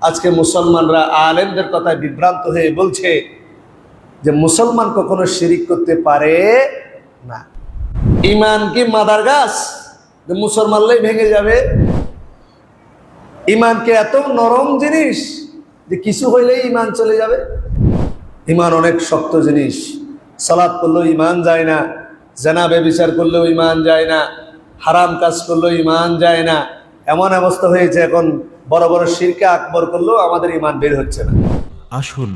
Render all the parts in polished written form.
আজকে মুসলমানরা আলেমদের কথায় বিভ্রান্ত হয়ে বলছে যে মুসলমান কখনো শিরিক করতে পারে না। ঈমান কি মাদার গাছ যে মুসলমানলাই ভেঙে যাবে? ঈমান কি এত নরম জিনিস যে কিছু হইলেই ঈমান চলে যাবে? ঈমান অনেক শক্ত জিনিস। সালাত করলেও ঈমান যায় না, জিনা ব্যভিচার করলেও ঈমান যায় না, হারাম কাজ করলেও ঈমান যায় না। এমন অবস্থা হয়েছে এখন বড় বড় শিরকে আকবর করলেও আমাদের ঈমান বের হচ্ছে না। আসুন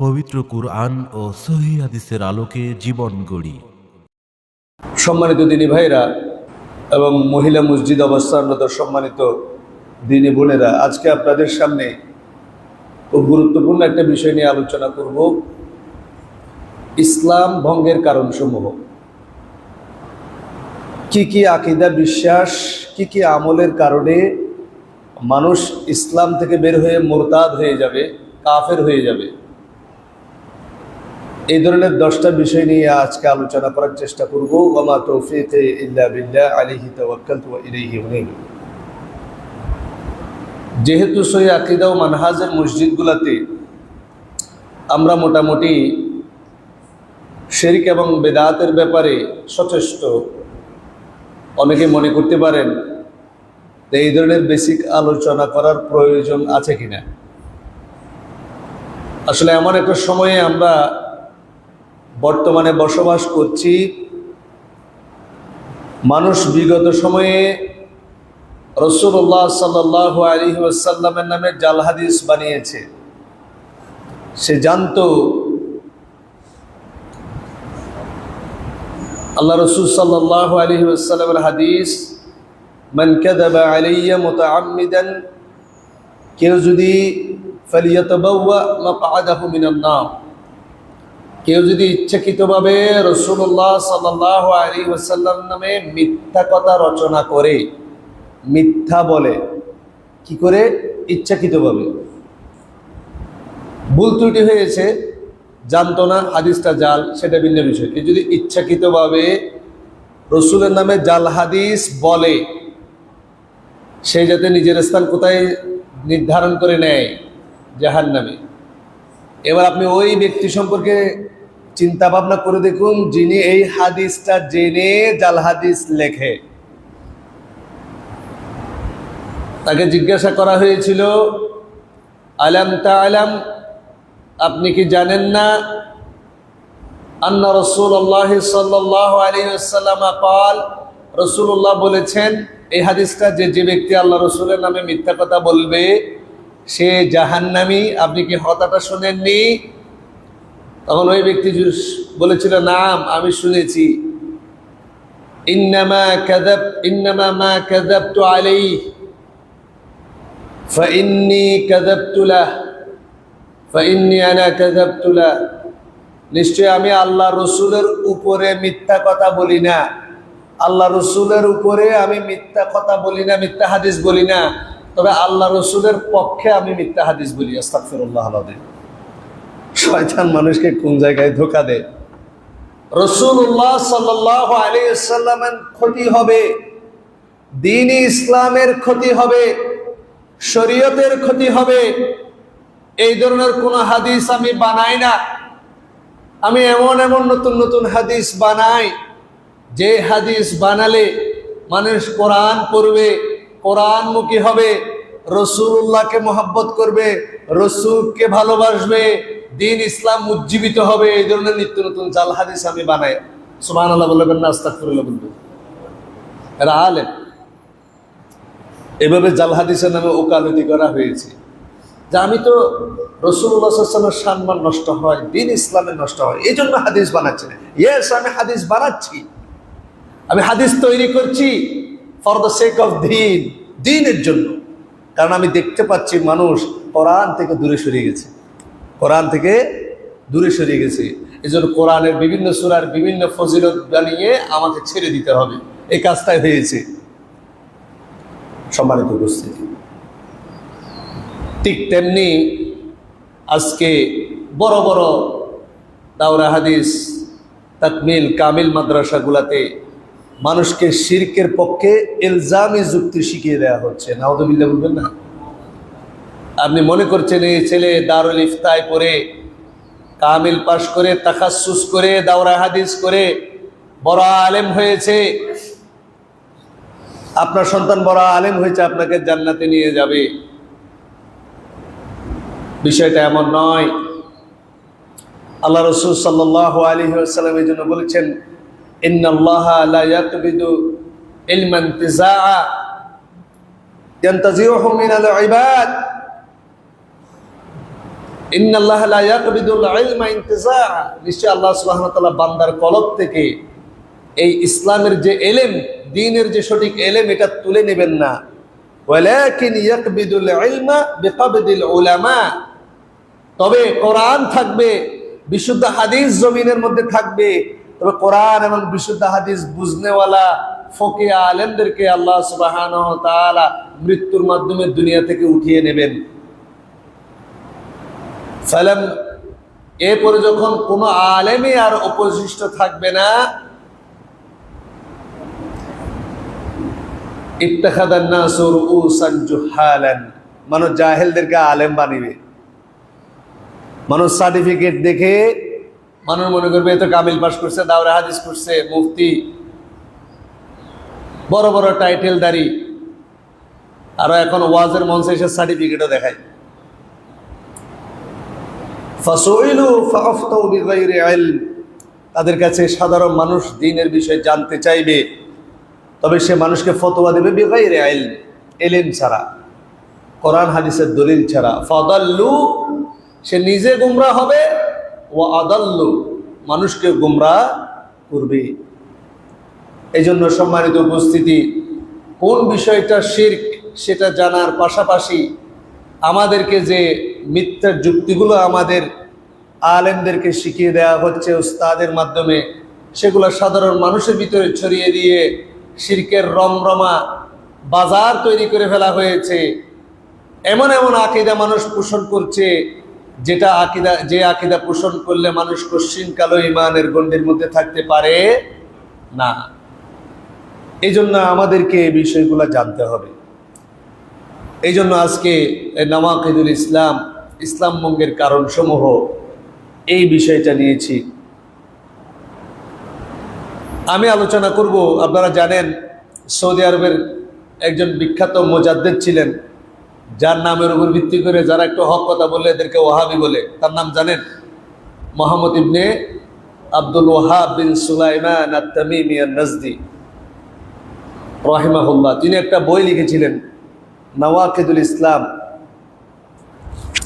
পবিত্র কুরআন ও সহিহ হাদিসের আলোকে জীবন গড়ি। সম্মানিত দিনী ভাইরা এবং মহিলা মসজিদ অবস্থানরত সম্মানিত দিনী বোনেরা, আজকে আপনাদের সামনে খুব গুরুত্বপূর্ণ একটা বিষয় নিয়ে আলোচনা করব। ইসলাম ভঙ্গের কারণসমূহ। কি কি আকীদা বিশ্বাস, কি কি আমলের কারণে মানুষ ইসলাম থেকে বের হয়ে মুরতাদ হয়ে যাবে, কাফের হয়ে যাবে। এই ধরনের 10টা বিষয় নিয়ে আজকে আলোচনা করার চেষ্টা করব। ওয়া মা তৌফীকি ইল্লা বিল্লাহ আলাইহি তাওয়াক্কালতু ওয়া ইলাইহি উনীব। যেহেতু সহিহ আকীদা ও মানহাজের মসজিদগুলোতে আমরা মোটামুটি শিরক এবং বেদাতের ব্যাপারে সচেষ্ট, অনেকে মনে করতে পারেন যে এই ধরনের বেসিক আলোচনা করার প্রয়োজন আছে কিনা। আসলে এমন একটা সময়ে আমরা বর্তমানে বসবাস করছি, মানুষ বিগত সময়ে রাসূলুল্লাহ সাল্লাল্লাহু আলাইহি ওয়াসাল্লামের নামে জাল হাদিস বানিয়েছে। সে জানতো আল্লাহ রাসূল সাল্লাল্লাহু আলাইহি ওয়াসাল্লামের হাদিস, মান কাযাবা আলাইয়া মুতাআম্মিদান, কেউ যদি ফালিয়াতাবাওয়া মাকআদাহু মিনান নার, কেউ যদি ইচ্ছাকৃতভাবে রাসূলুল্লাহ সাল্লাল্লাহু আলাইহি ওয়াসাল্লাম নামে মিথ্যা কথা রচনা করে, মিথ্যা বলে, কি করে? ইচ্ছাকৃতভাবে। ভুল ত্রুটি হয়েছে, জানতো না হাদিসটা জাল, সেটা ভিন্ন বিষয়। কেউ যদি ইচ্ছাকৃতভাবে রসুলের নামে জাল হাদিস বলে, সে যাতে নিজের স্থান কোথায় নির্ধারণ করে নেয়, জাহান্নামে। এবার আপনি ওই ব্যক্তি সম্পর্কে চিন্তা ভাবনা করে দেখুন, যিনি এই হাদিসটা জেনে জাল হাদিস লেখে। তাকে জিজ্ঞাসা করা হয়েছিল, আলাম তা'লাম, আপনি কি জানেন না, আন্না রাসূলুল্লাহ সাল্লাল্লাহু আলাইহি ওয়াসাল্লাম ক্বাল, রাসূলুল্লাহ বলেছেন, এই হাদিসটা যে ব্যক্তি আল্লাহ রাসূলের নামে মিথ্যা কথা বলবে সে জাহান্নামী। আপনি কি কথাটা শুনেননি? তখন ওই ব্যক্তি বলেছিল, নাম, আমি শুনেছি। ইন্নামা মা কাযাবতু আলাইহি ফাইন্নী কাযাবতু লাহ ফাইন্নী আনা কাযাবতু লাহ, নিশ্চয় আমি আল্লাহ রসুলের উপরে মিথ্যা কথা বলি না। আল্লাহ রসুলের উপরে আমি মিথ্যা কথা বলি না, মিথ্যা হাদিস বলি না, তবে আল্লাহ রসুলের পক্ষে আমি মিথ্যা হাদিস বলি। আস্তাগফিরুল্লাহ আল-আযীম। শয়তান মানুষকে কোন জায়গায় ধোঁকা দেয়। রাসূলুল্লাহ সাল্লাল্লাহু আলাইহি ওয়াসাল্লামের ক্ষতি হবে, দ্বীন ইসলামের ক্ষতি হবে, শরীয়তের ক্ষতি হবে, এই ধরনের কোন হাদিস আমি বানাই না। আমি এমন নতুন নতুন হাদিস বানাই, যে হাদিস বানালে মানুষ কোরআন পড়বে, কোরআনমুখী হবে, রাসূলুল্লাহকে মহব্বত করবে, রাসূলকে ভালোবাসবে, দ্বীন ইসলাম উজ্জীবিত হবে। এই ধরনের নিত্য নতুন জাল হাদিস আমি বানাই। সুবহানাল্লাহ বলবেন না, আস্তাগফিরুল্লাহ বলবেন। এরা আলেম। এভাবে জাল হাদিসের নামে ওকালতি করা হয়েছে, যে আমি তো রাসূলুল্লাহ সাল্লাল্লাহু আলাইহি ওয়াসাল্লামের সম্মান নষ্ট হয়, দ্বীন ইসলামের নষ্ট হয়, এই জন্য হাদিস বানাচ্ছি না। ইয়েস, আমি হাদিস বানাচ্ছি, আমি হাদিস তৈরি করছি ফর দ্য সেক অফ দ্বীন, দ্বীনের জন্য। কারণ আমি দেখতে পাচ্ছি মানুষ কোরআন থেকে দূরে সরে গেছে, কোরআন থেকে দূরে সরে গেছে। এই জন্য কোরআনের বিভিন্ন সূরার বিভিন্ন ফজিলত বানিয়ে আমাকে ছেড়ে দিতে হবে, এই কাজটাই হয়েছে। সম্মানিত উপস্থিতি, ঠিক তেমনি আজকে বড় বড় দাওরা হাদিস, তাকমিল, কামিল মাদ্রাসাগুলাতে মানুষকে শিরকের পক্ষে ইলজামি যুক্তি শিখিয়ে দেওয়া হচ্ছে। নাউযুবিল্লাহ বলবেন না। আপনি মনে করছেন এই ছেলে দারুল ইফতায় পড়ে কামিল পাশ করে তাখাসসুস করে দাওরা হাদিস করে বড় আলেম হয়েছে, আপনার সন্তান বড় আলেম হয়েছে, আপনাকে জান্নাতে নিয়ে যাবে। বিষয়টা এমন নয়। আল্লাহ রাসূল সাল্লাল্লাহু আলাইহি ওয়াসাল্লাম এই জন্য বলেছেন, ইন্নাল্লাহা লা ইয়াকবিদু ইলমান ইনতিজাআ ইয়ানতাজিউহু মিনাল ইবাদ। ইন্নাল্লাহা লা ইয়াকবিদুল ইলমা ইনতিজাআ, নিশ্চয় আল্লাহ সুবহানাহু ওয়া তাআলা বান্দার কলব থেকে এই ইসলামের যে এলেম, দ্বীনের যে সঠিক এলেম, এটা তুলে নেবেন না। ওয়ালাকিন ইয়াকবিদুল ইলমা বিকবদিল উলামা, তবে কোরআন থাকবে, বিশুদ্ধ হাদিস জমিনের মধ্যে থাকবে, তবে কোরআন এবং বিশুদ্ধ হাদিস বুঝনেওয়ালা ফকিহ আলেমদেরকে আল্লাহ সুবহানাহু ওয়া তাআলা মৃত্যুর মাধ্যমে দুনিয়া থেকে উঠিয়ে নেবেন। ফালাম, এরপরে যখন কোনো আলেমই আর অবশিষ্ট থাকবে না, ইত্তাখাযান নাসু রুউসান জুহালান, মানুষ জাহেলদেরকে আলেম বানিয়ে, মানুষ সার্টিফিকেট দেখে মানুষ মনে করবে এ তো কামিল পাস করছে, দাওরা হাদিস করছে, মুফতি, বড় বড় টাইটেলদারি, আর এখন ওয়াজের মঞ্চে এসে সার্টিফিকেটও দেখায়। ফাসুইলু ফাআফতাউ বিগাইরি ইলম, তাদের কাছে সাধারণ মানুষ দ্বীনের বিষয়ে জানতে চাইবে, তবে সে মানুষকে ফতোয়া দেবে বিগাইরি ইলম, ইলম ছাড়া, কোরআন হাদিসের দলিল ছাড়া। ফাদাল্লু, সে নিজে গুমরাহ হবে, ওয়া আদাল্লু, মানুষকে গুমরাহ করবে। এই জন্য সম্মানিত উপস্থিতি, কোন বিষয়টা শিরক সেটা জানার পাশাপাশি আমাদেরকে যে মিথ্যা যুক্তিগুলো আমাদের আলেমদেরকে শিখিয়ে দেওয়া হচ্ছে উস্তাদের মাধ্যমে, সেগুলো সাধারণ মানুষের ভিতরে ছড়িয়ে দিয়ে শিরকের রমরমা বাজার তৈরি করে ফেলা হয়েছে। এমন এমন আকীদা মানুষ পোষণ করছে, যে আকীদা পোষণ করলে মানুষ কশ্চিনকালও ঈমানের গণ্ডির মধ্যে থাকতে পারে না। এই জন্য আমাদেরকে এই বিষয়গুলো জানতে হবে। এই জন্য আজকে নাওয়াকিদুল ইসলাম, ইসলাম ভঙ্গের কারণসমূহ, এই বিষয়টা নিয়েছি। আমি আলোচনা করব, আপনারা জানেন সৌদি আরবের একজন বিখ্যাত মুজাদ্দিদ ছিলেন, যার নামের উপর ভিত্তি করে যারা একটু হক কথা বললে এদেরকে ওয়াহাবি বলে। তার নাম জানেন? মুহাম্মদ ইবনে আব্দুল ওয়াহাব বিন সুলাইমান আত-তামিমি আন-নাজদি রাহিমাহুল্লাহ। তিনি একটা বই লিখেছিলেন, নাওয়াকিদুল ইসলাম,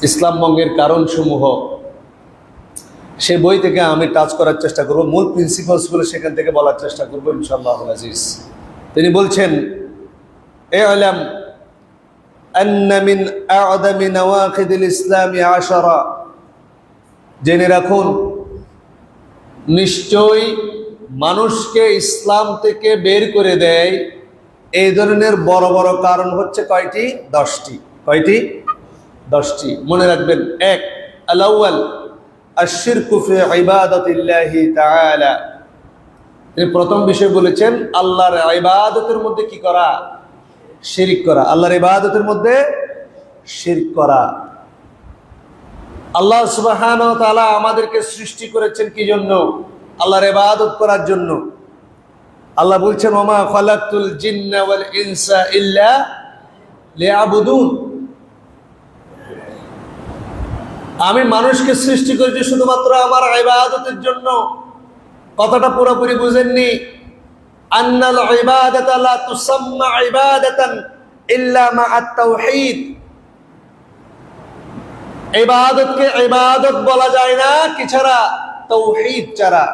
ইসলাম ভঙ্গের কারণসমূহ। সেই বই থেকে আমি টাচ করার চেষ্টা করব, মূল প্রিন্সিপালসগুলো সেখান থেকে বলার চেষ্টা করবো ইনশাআল্লাহ আজিজ। তিনি বলছেন, ই'লাম আন্না মিন আ'যামি নাওয়াকিদিল ইসলামি 10, জেনে রাখুন নিশ্চয়ই মানুষকে ইসলাম থেকে বের করে দেয় এই ধরনের বড় বড় কারণ হচ্ছে কয়টি? 10টি। কয়টি? 10টি। মনে রাখবেন। 1, আল-আউয়াল আশ-শিরকু ফি ইবাদাতিল্লাহি তাআলা। তিনি প্রথম বিষয় বলেছেন আল্লাহর ইবাদতের মধ্যে কি করা? শিরক করা। আল্লাহর ইবাদতের মধ্যে শিরক করা। আল্লাহ সুবহানাহু ওয়া তাআলা আমাদেরকে সৃষ্টি করেছেন কি জন্য? আল্লাহর ইবাদত করার জন্য। আল্লাহ বলছেন, ওমা খালাকতুল জিন্না ওয়াল ইনসা ইল্লা লিয়াবুদুন, আমি মানুষকে সৃষ্টি করেছি শুধুমাত্র আমার ইবাদতের জন্য। কথাটা পুরোপুরি বুঝেননি। আন্নাল ইবাদাতা লা তুসাম্মা ইবাদাতান ইল্লা মা'আত তাওহীদ, ইবাদতকে ইবাদত বলা যায় না কি ছাড়া? তাওহীদ ছাড়া।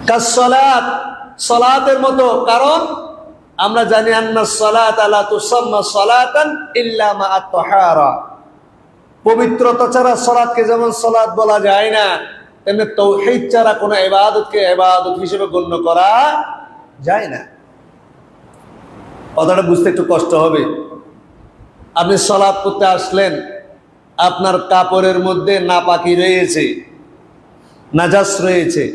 কাসসালাত, সালাতের মতো। কারণ আমরা জানি আন্নাস সালাতা লা তুসাম্মা সালাতান ইল্লা মা'আত তাহারা, পবিত্রতা ছাড়া সালাতকে যেমন সালাত বলা যায় না, তেমনি তাওহীদ ছাড়া কোনো ইবাদতকে ইবাদত হিসেবে গণ্য করা যায় না। কথাটা বুঝতে একটু কষ্ট হবে। আপনি সালাত করতে আসলেন, আপনার কাপড়ের মধ্যে নাপাকি রয়েছে, নাজাস রয়েছে।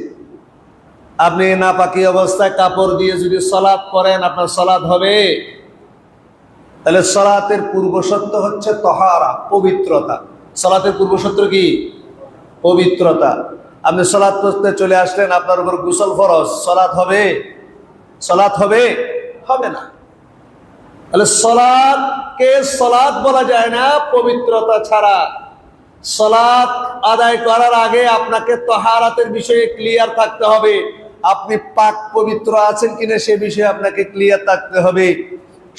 আপনি নাপাকি অবস্থায় কাপড় দিয়ে যদি সালাত করেন, আপনার সালাত হবে? তাহলে সালাতের পূর্বশর্ত হচ্ছে তাহারা, পবিত্রতা। সালাতের পূর্বশর্ত কি? পবিত্রতা। আপনি সালাত করতে চলে আসলেন, আপনার উপর গোসল ফরজ, সালাত হবে? সালাত হবে? হবে না। তাহলে সালাতকে সালাত বলা যায় না পবিত্রতা ছাড়া। সালাত আদায় করার আগে আপনাকে তাহারাতের বিষয়ে ক্লিয়ার থাকতে হবে। আপনি পাক পবিত্র আছেন কিনা সে বিষয়ে আপনাকে ক্লিয়ার থাকতে হবে।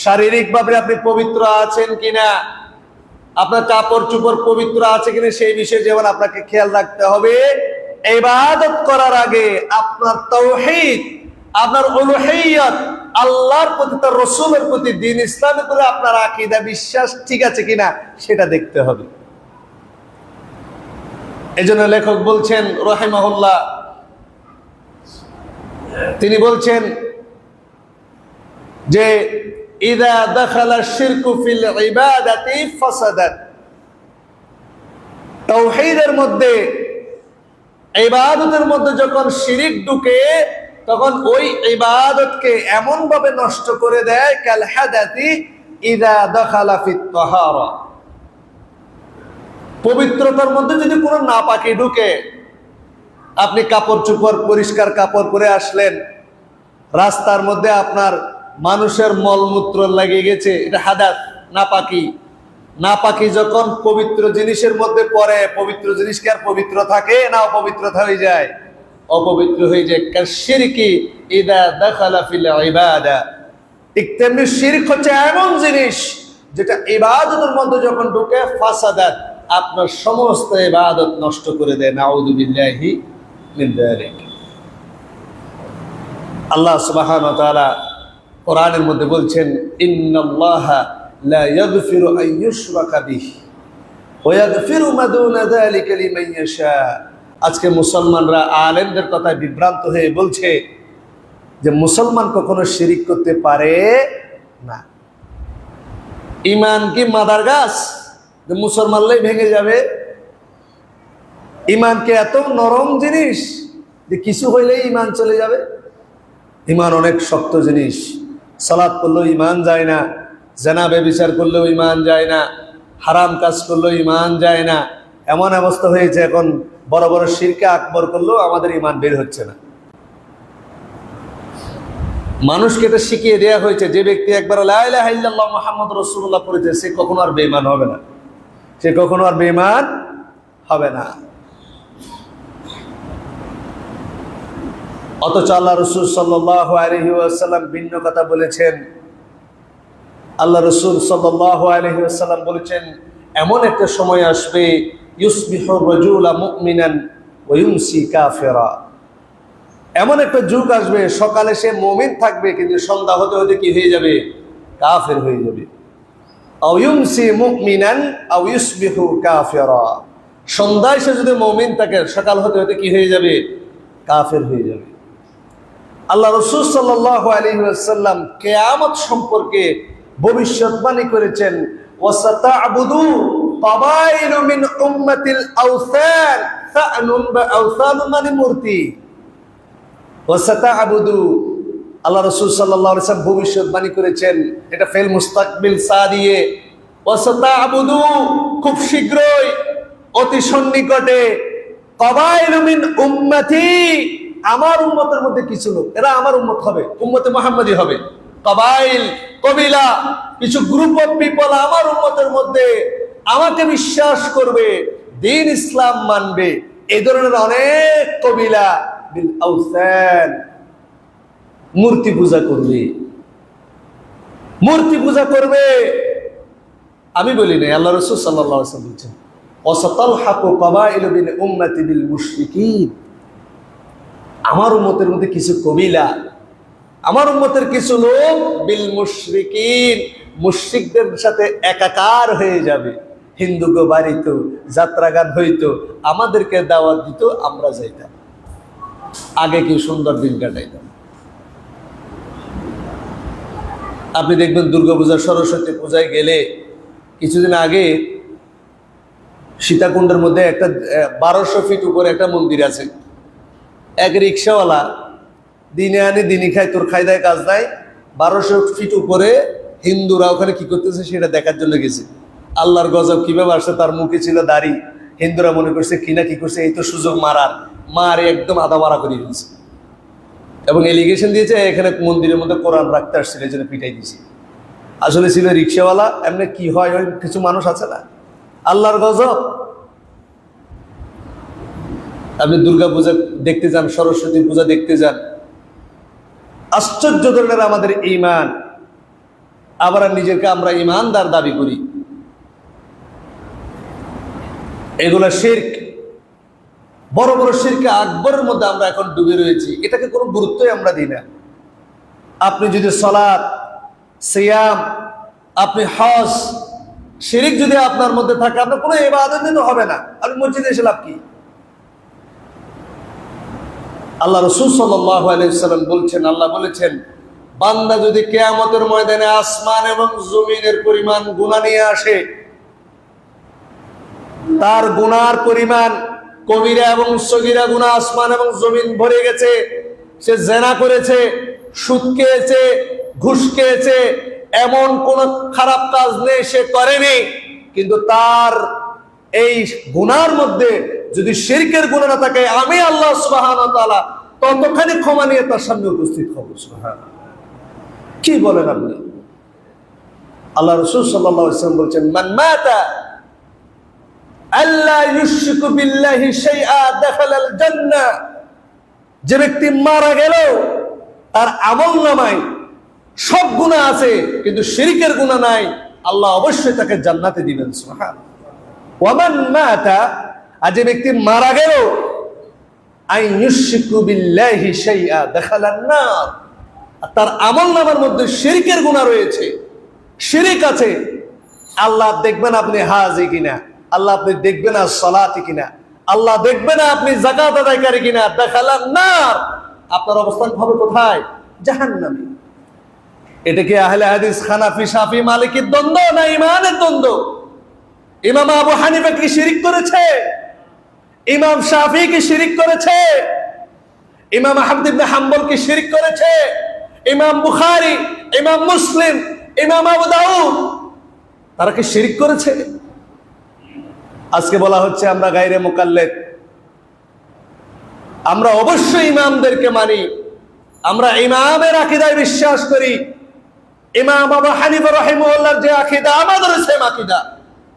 শারীরিকভাবে আপনি পবিত্র আছেন কিনা, আপনার কাপড় চোপড় পবিত্র আছে কিনা সেই বিষয়ে যেমন আপনাকে খেয়াল রাখতে হবে। ইবাদত করার আগে আপনার তাওহীদ, আপনার উলুহিয়ত, আল্লাহর প্রতি, তার রাসূলের প্রতি, দ্বীন ইসলামের উপরে আপনার আকীদা, বিশ্বাস ঠিক আছে কিনা সেটা দেখতে হবে। এজন্য লেখক বলছেন রাহিমাহুল্লাহ, তিনি বলছেন যে ইযা দাখালা শিরকু ফিল ইবাদাতি ফাসাদাত। তাওহীদের মধ্যে, ইবাদতের মধ্যে যখন শিরক ঢুকে তখন ওই ইবাদতকে এমন ভাবে নষ্ট করে দেয়, কাল হাদাতি ইযা দাখালা ফিত তাহারা। পবিত্রতার মধ্যে যদি কোনো নাপাকি ঢুকে, আপনি কাপড় চোপড় পরিষ্কার কাপড় পরে আসলেন, রাস্তার মধ্যে আপনার মানুষের মলমূত্র লেগে গেছে, এটা হাদাত, নাপাকি। নাপাকি যখন পবিত্র জিনিসের মধ্যে পড়ে, পবিত্র জিনিস কি আর পবিত্র থাকে না অপবিত্র হয়ে যায়? অপবিত্র হয়ে যায়। কাশিরকি ইযা দাখালা ফিল ইবাদা। ঠিক তেমনি শিরক হচ্ছে এমন জিনিস যেটা ইবাদতের মধ্যে যখন ঢুকে ফাসাদাত, আপনার সমস্ত ইবাদত নষ্ট করে দেয়। নাউযু বিল্লাহি মিন যালিক। আল্লাহ সুবহানাহু ওয়া তাআলা কোরআনের মধ্যে বলছেন, ইন্নাল্লাহা লা ইয়াগফিরু আন ইউশরাকা বিহি ওয়া ইয়াগফিরু মা দুনা যালিকা লিমান ইয়াশা। আজকে মুসলমানরা আলেমদের কথায় বিভ্রান্ত হয়ে বলছে যে মুসলমান কখনো শিরিক করতে পারে না। ঈমান কি মাদার গাছ যে মুসলমানলাই ভেঙে যাবে? ঈমান কি এত নরম জিনিস যে কিছু হইলেই ঈমান চলে যাবে? ঈমান অনেক শক্ত জিনিস। সালাত করলেও ঈমান যায় না, জিনা ব্যভিচার করলেও ঈমান যায় না, হারাম কাজ করলেও ঈমান যায় না। এমন অবস্থা হয়েছে এখন বড় বড় শিরকে আকবর করলেও আমাদের ঈমান বের হচ্ছে না। মানুষকে এটা শিখিয়ে দেওয়া হয়েছে, যে ব্যক্তি একবার লা ইলাহা ইল্লাল্লাহ মুহাম্মাদুর রাসূলুল্লাহ পড়েছে সে কখনো আর বেঈমান হবে না, সে কখনো আর বেঈমান হবে না। অথচ আল্লাহ রাসূল সাল্লাল্লাহু আলাইহি ওয়াসাল্লাম ভিন্ন কথা বলেছেন। আল্লাহ রাসূল সাল্লাল্লাহু আলাইহি ওয়াসাল্লাম বলেছেন, এমন একটা সময় আসবে ইউসবিহু রাজুলা মুমিনান ওয়া ইউমসি কাফিরা। এমন একটা যুগ আসবে সকালে সে মুমিন থাকবে কিন্তু সন্ধ্যা হতে হতে কি হয়ে যাবে? কাফের হয়ে যাবে। আও ইউমসি মুমিনান আও ইউসবিহু কাফিরা। সন্ধ্যায় সে যদি মুমিন থাকে সকাল হতে হতে কি হয়ে যাবে? কাফের হয়ে যাবে। আল্লাহ রাসূল সাল্লাল্লাহু আলাইহি ওয়াসাল্লাম কিয়ামত সম্পর্কে ভবিষ্যৎবাণী করেছেন, ওয়াসাতা'বুদু কাবাইলু মিন উম্মাতিল আওসান। সা'নুন বা আওসান মানে মূর্তি। ওয়াসাতা'বুদু, আল্লাহ রাসূল সাল্লাল্লাহু আলাইহি ওয়াসাল্লাম ভবিষ্যৎবাণী করেছেন, এটা ফেল মুস্তাকবিল সা দিয়ে। ওয়াসাতা'বুদু, খুব শীঘ্রই, অতি সন্নিকটে, কাবাইলু মিন উম্মতি, আমার উম্মতের মধ্যে কিছু লোক, এরা আমার উম্মত হবে, উম্মতে মুহাম্মাদি হবে। কাবাইল, কবিলা, কিছু গ্রুপ অফ পিপল আমার উম্মতের মধ্যে আমাকে বিশ্বাস করবে, দ্বীন ইসলাম মানবে। এই ধরনের অনেক কবিলা বিল আওসান, মূর্তি পূজা করবে, মূর্তি পূজা করবে। আমি বলি না, আল্লাহ রাসূল সাল্লাল্লাহু আলাইহি ওয়াসাল্লাম বলেছেন, ওয়াসাতালহাকু কাবাইলু মিন উম্মতি বিল মুশরিকিন। আমার উম্মতের মধ্যে কিছু কবিলা, আমার উম্মতের কিছু লোক বিল মুশরিকিন, মুশরিকদের সাথে একাকার হয়ে যাবে। হিন্দু গো বাড়িতো, যাত্রা গান হইতো, আমাদেরকে দাওয়াত দিত, আমরা যাইতাম, আগে কি সুন্দর দিন কাটাইতাম। আপনি দেখবেন দুর্গাপূজা, সরস্বতী পূজায় গেলে কিছুদিন আগে সীতাকুণ্ডের মধ্যে একটা 1200 ফিট উপরে একটা মন্দির আছে। এক রিক্সাওয়ালা দিনে আনি দিনই খায়, তোর খাই দেয় কাজ নাই, 1200 ফিট উপরে হিন্দুরা ওখানে কি করতেছে সেটা দেখার জন্য গেছে। আল্লাহর গজব কিভাবে আসছে, তার মুখে ছিল দাড়ি। হিন্দুরা মনে করছে কিনা কি করছে, এই তো সুযোগ মারার, মারে একদম আধা মারা করে দিয়েছে এবং এলিগেশন দিয়েছে এখানে মন্দিরের মধ্যে কোরআন রাখতে আসছিল, এই জন্য পিটাই দিয়েছে। আসলে ছিল রিক্সাওয়ালা। এমনি কি হয় ওই কিছু মানুষ আছে না, আল্লাহর গজব। আপনি দুর্গা পূজা দেখতে যান, সরস্বতী পূজা দেখতে যান, আশ্চর্য ধরনের আমাদের ঈমান, আবার নিজেকে আমরা ঈমানদার দাবি করি। এগুলা শিরক, বড় বড় শিরকে আকবরের মধ্যে আমরা এখন ডুবে রয়েছি, এটাকে কোনো গুরুত্বই আমরা দিই না। আপনি যদি সালাত, সিয়াম, আপনি হজ, শিরক যদি আপনার মধ্যে থাকে, আপনার কোনো ইবাদত হবে না। আপনি মসজিদে এসে লাভ কি? আল্লাহ রাসূল সাল্লাল্লাহু আলাইহি ওয়াসাল্লাম বলছেন, আল্লাহ বলেছেন, বান্দা যদি কিয়ামতের ময়দানে আসমান এবং জমিনের পরিমাণ গুনাহ নিয়ে আসে, তার গুনার পরিমাণ কবিরা এবং সগীরা গুনাহ আসমান এবং জমিন ভরে গেছে, সে জেনা করেছে, সুদ খেয়েছে, ঘুষ খেয়েছে, এমন কোন খারাপ কাজ নেই সে করেনি, কিন্তু তার এই গুনার মধ্যে যদি শিরকের গুনাহ না থাকে, আমি আল্লাহ সুবহানাহু ওয়া তাআলা ততখানি ক্ষমা নিয়ে তার সামনে উপস্থিত হব। সুবহানাল্লাহ, কি বলেন আপনি? আল্লাহ রাসূল সাল্লাল্লাহু আলাইহি ওয়াসাল্লাম বলেন, মান মাতা আল্লা ইউশরিকু বিল্লাহি শাইআ দাখালাল জান্নাহ, যে ব্যক্তি মারা গেল তার আমলনামায় সব গুনাহ আছে কিন্তু শিরকের গুনাহ নাই, আল্লাহ অবশ্যই তাকে জান্নাতে দিবেন। সুবহানাল্লাহ। ওয়া মান মাতা, আর যে ব্যক্তি মারা গেল আই ইউশরিকু বিল্লাহি শাইআ দাখালান নার, তার আমলনামার মধ্যে শিরকের গুনাহ রয়েছে, শিরক আছে, আল্লাহ দেখবেন আপনি হাজি কিনা, আল্লাহ আপনি দেখবেন না সালাতি কিনা, আল্লাহ দেখবে না আপনি যাকাত আদায়কারী কিনা, দাখালান নার, আপনার অবস্থান হবে কোথায়? জাহান্নামে। এটা কি আহলে হাদিস, হানাফি, শাফি, মালিকির দ্বন্দ্ব না ইমানের দ্বন্দ্ব? ইমাম আবু হানিফা কি শিরক করেছে? ইমাম শাফি কি শিরক করেছে? ইমাম আহমদ ইবনে হাম্বল কি শিরক করেছে? ইমাম বুখারী, ইমাম মুসলিম, ইমাম আবু দাউদ, তারা কি শিরক করেছে? আজকে বলা হচ্ছে আমরা গায়রে মুকাল্লিদ, আমরা অবশ্যই ইমামদেরকে মানি, আমরা ইমামের আকীদায় বিশ্বাস করি। ইমাম আবু হানিফা রাহিমাহুল্লাহর যে আকীদা আমাদের সেম আকীদা।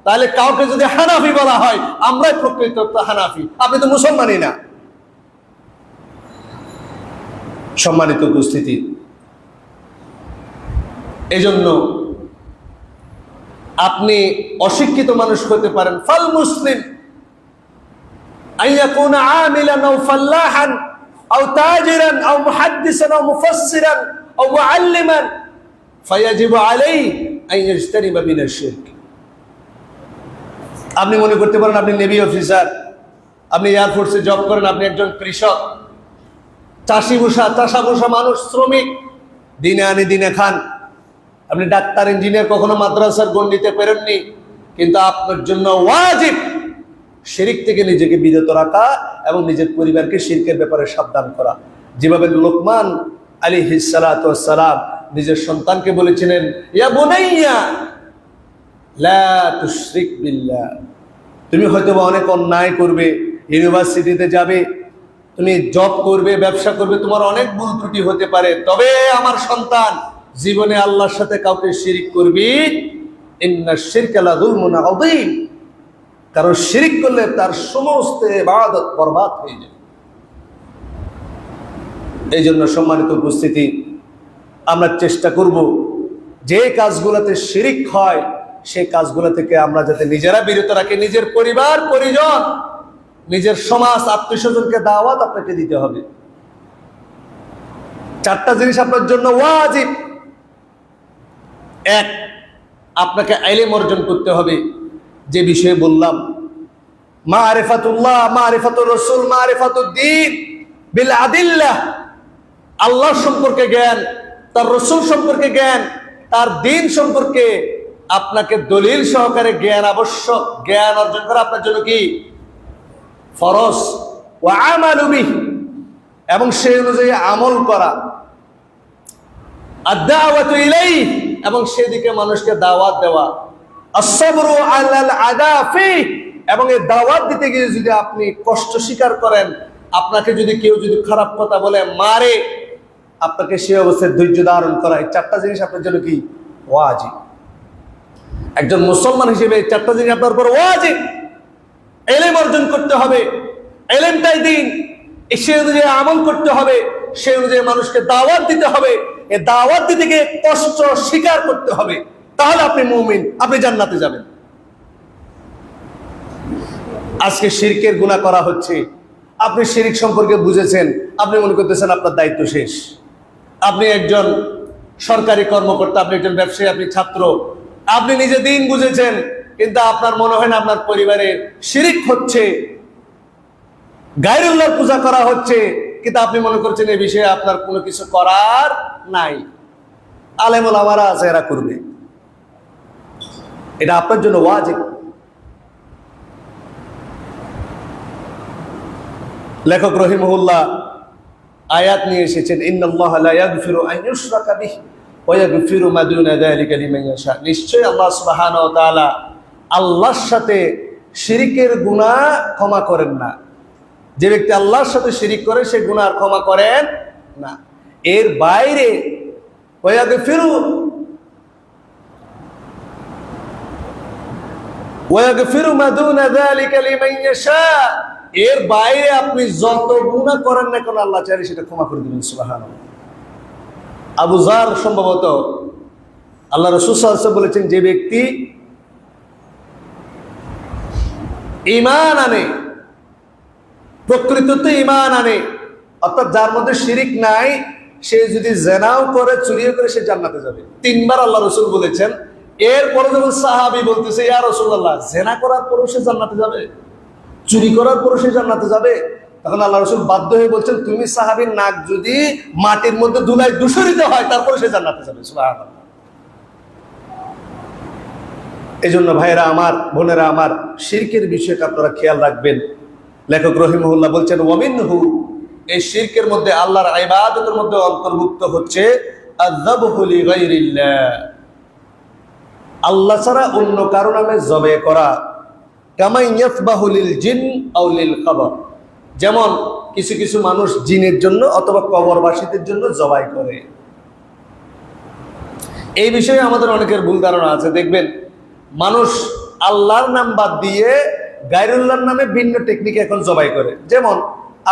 তাহলে কাউকে যদি হানাফি বলা হয়, আমরাই প্রকৃত হানাফি, আপনি তো মুসলমানই না। সম্মানিত উপস্থিতি, এজন্য আপনি অশিক্ষিত মানুষ হতে পারেন। ফাল মুসলিম আইয়াকুনা আমিলান আও ফাল্লাহান আও তাজিরান আও মুহাদ্দিসান আও মুফাসসিরান আও মুআল্লিমান ফায়াজিবু আলাইহি আন ইয়াজতানিবা মিনাশ শিরক। আপনি মনে করতে পারেন আপনি নেভি অফিসার, আপনি এয়ারফোর্সে জব করেন, আপনি একজন কৃষক, চাষা বসা মানুষ, শ্রমিক, দিনে আনি দিনে খান, আপনি ডাক্তার, ইঞ্জিনিয়ার, কখনো মাদ্রাসার গণ্ডিতে পেরেননি, কিন্তু আপনার জন্য ওয়াজিব শিরক থেকে নিজেকে বিরত রাখা এবং নিজের পরিবারকে শিরকের ব্যাপারে সাবধান করা। যেভাবে লোকমান আলাইহিস সালাতু ওয়াস সালাম নিজের সন্তানকে বলেছিলেন, ইয়া বুনাইয়া লা তুশরিক বিল্লাহ, তুমি হয়তো অনেক অন্যায় করবে, ইউনিভার্সিটিতে যাবে, তুমি জব করবে, ব্যবসা করবে, তোমার অনেক ভুল ত্রুটি হতে পারে, তবে আমার সন্তান জীবনে আল্লাহর সাথে কাউকে শিরক করবি, ইন্নাশ শিরকা লাযুলমুন আযীম, কারণ শিরক করলে তার সমস্ত ইবাদত বরবাদ হয়ে যাবে। এই জন্য সম্মানিত উপস্থিতি, আমরা চেষ্টা করব যে কাজগুলোতে শিরক হয় সেই কাজগুলো থেকে আমরা যাতে নিজেরা বিরত রাখি। নিজের পরিবার পরিজন, নিজের সমাজ, আত্মীয়স্বজনকে দাওয়াত আপনাকে দিতে হবে। চারটা জিনিস আপনার জন্য ওয়াজিব। এক, আপনাকে ইলম অর্জন করতে হবে, যে বিষয়ে বললাম, মারিফাতুল্লাহ, মারিফাতুর রাসূল, মারিফাতুদ দ্বীন বিল আদিল্লাহ, আল্লাহ সম্পর্কে জ্ঞান, তার রাসূল সম্পর্কে জ্ঞান, তার দ্বীন সম্পর্কে আপনাকে দলিল সহকারে জ্ঞান আবশ্যক। জ্ঞান অর্জন করা আপনার জন্য কি ফরজ। ওয়া আমালু বিহি, এবং সেই অনুযায়ী আমল করা। আদ-দাওয়াতু ইলাইহি, এবং সেদিকে মানুষকে দাওয়াত দেওয়া। আসসাবরু আলাল আদাফি, এবং এই দাওয়াত দিতে গিয়ে যদি আপনি কষ্ট স্বীকার করেন, আপনাকে যদি কেউ যদি খারাপ কথা বলে মারে, আপনাকে সে অবস্থায় ধৈর্য ধারণ করা, এই চারটা জিনিস আপনার জন্য কি ওয়াজিব। একজন মুসলমান হিসেবে এই চারটা জিনিস আপনার উপর ওয়াজিব। ইলম অর্জন করতে হবে, ইলমটাই দিন, সে অনুযায়ী আমল করতে হবে, সে অনুযায়ী মানুষকে দাওয়াত দিতে হবে, এই দাওয়াত দিতে গিয়ে কষ্ট স্বীকার করতে হবে, তাহলে আপনি মুমিন, আপনি জান্নাতে যাবেন। আজকে শিরকের গুনাহ করা হচ্ছে, আপনি শিরক সম্পর্কে বুঝেছেন, আপনি মনে করতেছেন আপনার দায়িত্ব শেষ। আপনি একজন সরকারি কর্মকর্তা, আপনি একজন ব্যবসায়ী, আপনি ছাত্র, আপনি নিজে দিন বুঝেছেন, কিন্তু আপনার মনে হয় না আপনার পরিবারে শিরক হচ্ছে, গায়রুল্লাহর পূজা করা হচ্ছে, কিন্তু আপনি মনে করছেন এই বিষয়ে আপনার কোনো কিছু করার নাই। আলেম ওলামারা আছে, এরা করবে। এটা আপনার জন্য ওয়াজিব। লেখক রহিমাহুল্লাহ আয়াত নিয়ে এসেছেন, ইন্নাল্লাহা লা ইয়াগফিরু আন ইউশরাকা বিহি ওয়া ইয়াগফিরু মা দুনা যালিকা লিমান ইয়াশা। নিশ্চয়ই আল্লাহ সুবহানাহু ওয়া তাআলা আল্লাহর সাথে শিরকের গুনাহ ক্ষমা করেন না। যে ব্যক্তি আল্লাহর সাথে শিরিক করে সে গুনাহ ক্ষমা করেন না। এর বাইরে ওয়া ইয়াগফিরু মা দুনা যালিকা লিমান ইয়াশা, এর বাইরে আপনি যত গুনাহ করেন না কেন আল্লাহ চাইলে সেটা ক্ষমা করে দিবেন। সুবহানাল্লাহ। আবু যার সম্ভবত আল্লাহ রাসূল সাল্লাল্লাহু আলাইহি ওয়াসাল্লাম বলেছেন, যে ব্যক্তি ঈমান আনে, প্রকৃততে ঈমান আনে, অর্থাৎ যার মধ্যে শিরিক নাই, সে যদি জিনাও করে, চুরিও করে, সে জান্নাতে যাবে। তিনবার আল্লাহ রাসূল বলেছেন। এরপরে যখন সাহাবী বলতেছে, ইয়া রাসূলুল্লাহ, জিনা করার পরও সে জান্নাতে যাবে, চুরি করার পরও সে জান্নাতে যাবে, তখন আল্লাহ রাসূল বাধ্য হয়ে বলছেন, তুমি সাহাবীর নাক যদি মাটির মধ্যে ধুলায় দূষিত হয়, তারপরে সে জান্নাতে যাবে। সুবহানাল্লাহ। এই জন্য ভাইরা আমার, বোনেরা আমার, শিরকের বিষয়টা আপনারা খেয়াল রাখবেন। লেখক রহিমাহুল্লাহ বলছেন, ওয়ামিনহু, এই শিরকের মধ্যে, আল্লাহর ইবাদতের মধ্যে অন্তর্ভুক্ত হচ্ছে আযযাবহু লিগাইরিল্লাহ, আল্লাহ ছাড়া অন্য কারো নামে জবে করা। কামা ইয়াসবাহু লিল জিন আও লিল কবর, যেমন কিছু কিছু মানুষ জিনের জন্য অথবা কবরবাসীদের জন্য জবাই করে। এই বিষয়ে আমাদের অনেকের ভুল ধারণা আছে। দেখবেন মানুষ আল্লাহর নাম বাদ দিয়ে গায়রুল্লাহর নামে ভিন্ন টেকনিকে এখন জবাই করে। যেমন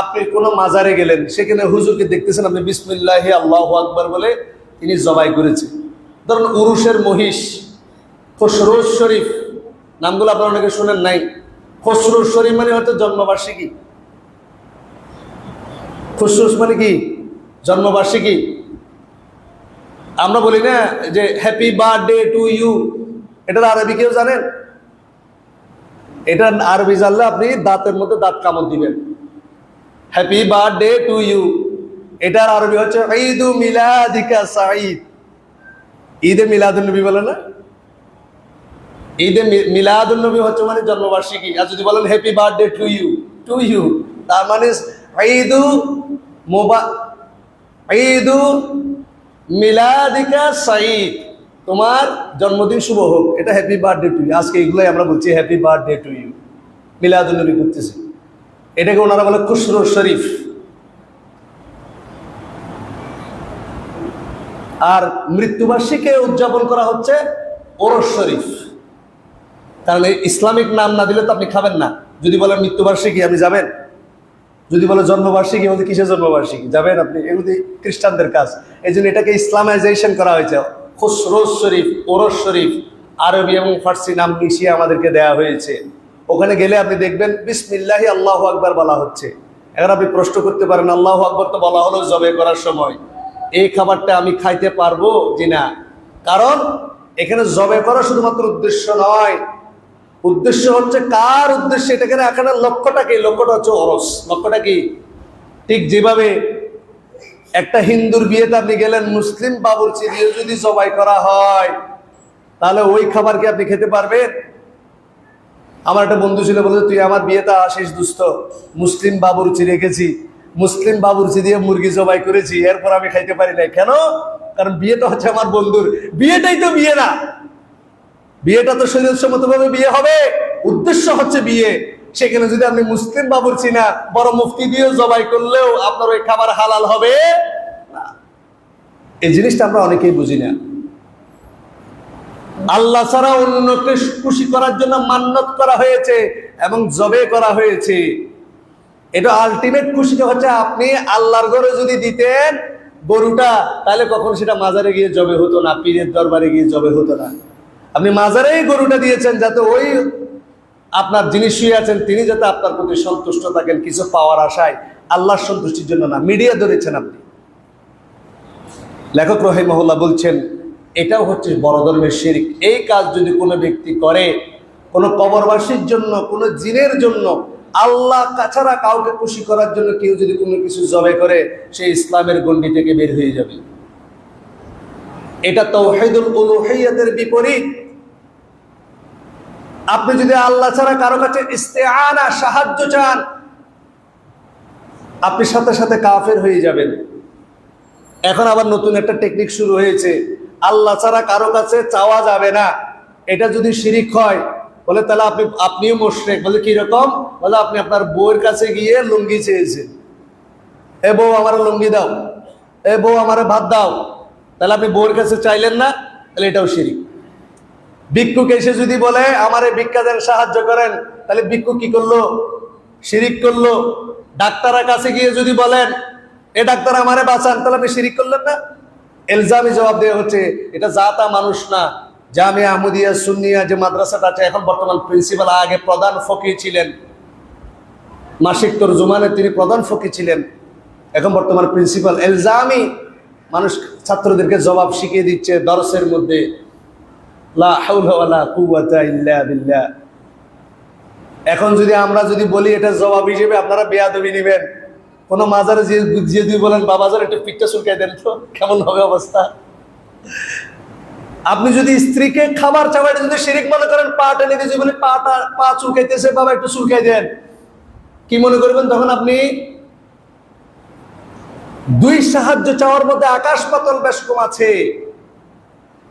আপনি কোনো মাজারে গেলেন, সেখানে হুজুরকে দেখতেছেন, আপনি বিসমিল্লাহি আল্লাহু আকবার বলে তিনি জবাই করেছে। ধরুন উরুসের মহিষ, খসরুস শরীফ, নামগুলো আপনারা অনেকে শুনেন নাই। খসরুস শরীফ মানে হয়তো জন্মবার্ষিকী, খসরুস মানে কি জন্মবার্ষিকী। আমরা বলি না যে হ্যাপি বার্থডে টু ইউ, এটার আরবি কেউ জানেন? এটা আরবি জানলে আপনি দাঁতের মধ্যে দাঁত কামড় দিবেন। হ্যাপি বার্থডে টু ইউ, এটার আরবি হচ্ছে ঈদু মিলাদিকা সাঈদ। ঈদে মিলাদুন নবী বলে না? ঈদে মিলাদুন নবী হচ্ছে মানে জন্মবার্ষিকী। আর যদি বলেন হ্যাপি বার্থডে টু ইউ, তার মানে ঈদু মিলাদিকা সাঈদ, তোমার জন্মদিন শুভ হোক, এটা হ্যাপি বার্থডে টু ইউ। আজকে এগুলোই আমরা বলছি হ্যাপি বার্থডে টু ইউ, মিলাদুন নবী করতেছি। এটাকে ওনারা বলে খুসরুস শরীফ। আর মৃত্যুবার্ষিকী উদযাপন করা হচ্ছে ওরস শরীফ। কারণ ইসলামিক নাম না দিলে তো আপনি খাবেন না। যদি বলেন মৃত্যুবার্ষিকী, আপনি যাবেন? যদি বলে জন্মবার্ষিকী, বলতে কিসের জন্মবার্ষিকী, যাবেন আপনি? এগুলি খ্রিস্টানদের কাজ। এই জন্য এটাকে ইসলামাইজেশন করা হয়েছে। খুসরুস শরীফ, ওরস শরীফ, আরবি এবং ফার্সি নাম মিশিয়ে আমাদেরকে দেয়া হয়েছে। ওখানে গেলে আপনি দেখবেন বিসমিল্লাহি আল্লাহু আকবার বলা হচ্ছে। এখন আপনি প্রশ্ন করতে পারেন, আল্লাহু আকবার তো বলা হলো জবে করার সময়, এই খাবারটা আমি খাইতে পারবো জি না? কারণ এখানে জবে করা শুধুমাত্র উদ্দেশ্য নয়, উদ্দেশ্য হচ্ছে কার উদ্দেশ্যে, এটাকে এখানে লক্ষ্যটা কি? লক্ষ্যটা হচ্ছে ওরস। লক্ষ্যটা কি? ঠিক যেভাবে একটা হিন্দুর বিয়েতে আপনি গেলেন, মুসলিম বাবুর্চি দিয়ে যদি জবাই করা হয়, তাহলে ওই খাবার কি আপনি খেতে পারবেন? আমার একটা বন্ধু ছিল, বলে তুই আমার বিয়েতে আসিস দুস্থ, মুসলিম বাবুর্চি রেখেছি, মুসলিম বাবুর্চি দিয়ে মুরগি জবাই করেছি, এরপর আমি খাইতে পারি না। কেন? কারণ বিয়েটা হচ্ছে আমার বন্ধুর, বিয়েটাই তো বিয়ে না, বিয়েটা তো শরীয়তসম্মতভাবে বিয়ে হবে, উদ্দেশ্য হচ্ছে বিয়ে। সেখানে যদি আপনি মুসলিম বাবুর্চি না বড় মুফতি দিয়েও জবাই করলেও আপনার ওই খাবার হালাল হবে না। এই জিনিসটা আমরা অনেকেই বুঝি না। আল্লাহ ছাড়া অন্যকে খুশি করার জন্য মান্নত করা হয়েছে এবং জবে করা হয়েছে। এটা আলটিমেট খুশিটা হচ্ছে আপনি আল্লাহর ঘরে যদি দিতেন গরুটা, তাহলে কখন সেটা মাজারে গিয়ে জবে হতো না, পীরের দরবারে গিয়ে জবে হতো না। আপনি মাজারেই গরুটা দিয়েছেন যাতে ওই আপনার যিনি শুয়ে আছেন তিনি যাতে আপনার প্রতি সন্তুষ্ট থাকেন, কিছু পাওয়ার আশায়, আল্লাহর সন্তুষ্টির জন্য না। মিডিয়া ধরেছেন আপনি। লেখক রাহিমাহুল্লাহ বলছেন এটাও হচ্ছে বড় ধরনের শিরক। এই কাজ যদি কোনো ব্যক্তি করে, কোনো কবরবাসীর জন্য, কোনো জিনের জন্য, আল্লাহ ছাড়া কাউকে খুশি করার জন্য কেউ যদি কোনো কিছু জবে করে, সে ইসলামের গণ্ডি থেকে বের হয়ে যাবে। এটা তাওহীদুল উলুহিয়্যাতের বিপরীত। আপনি যদি আল্লাহ ছাড়া কারো কাছে ইস্তেআনা, সাহায্য চান, আপনি সাথে সাথে কাফের হয়ে যাবেন। এখন আবার নতুন একটা টেকনিক শুরু হয়েছে, আল্লাহ ছাড়া কারো কাছে চাওয়া যাবে না। এটা যদি শিরিক হয় বলে তাহলে আপনিও মুশরিক। বলে কিরকম? বলে আপনি আপনার বউয়ের কাছে গিয়ে লুঙ্গি চেয়েছেন, এ বউ আমার লুঙ্গি দাও, এ বউ আমার ভাত দাও, তাহলে আপনি বউয়ের কাছে চাইলেন না, তাহলে এটাও শিরিক। ভিক্ষুক এসে যদি বলে আমারে ভিক্ষা দেন, সাহায্য করেন, তাহলে ভিক্ষুক কি করলো? শিরিক করলো। ডাক্তারের কাছে গিয়ে যদি বলেন এ ডাক্তার আমারে বাঁচান, তাহলে আপনি শিরিক করলেন না? এলজামি জবাব দেওয়া হচ্ছে। এটা জাতা মানুষ না। জামিয়া আহমদিয়া সুন্নিয়া যে মাদ্রাসাটা আছে, এখন বর্তমান প্রিন্সিপাল, আগে প্রধান ফকি ছিলেন, মাসিক তরজুমানে তিনি প্রধান ফকি ছিলেন, এখন বর্তমান প্রিন্সিপাল। এলজামি মানুষ ছাত্রদেরকে জবাব শিখিয়ে দিচ্ছে দরসের মধ্যে, লা হাওলা ওয়ালা কুওয়াতা ইল্লা বিল্লাহ। এখন যদি আমরা যদি বলি এটা জবাব হিসেবে, আপনারা বেয়াদবি নেবেন। কোনো মাজারে যে যদি বলেন বাবাজার একটু পিঠটা চুলকাই দেন তো, কেমন হবে অবস্থা? আপনি যদি স্ত্রীকে খাবার চাবাইতে যদি শিরিক মনে করেন, পা টেনে দিয়ে বলে পা চুলকাইতেছে, বাবা একটু চুলকাই দেন, কি মনে করবেন তখন আপনি? দুই সাহায্য চাওয়ার মধ্যে আকাশ পাতাল বেশ কম আছে।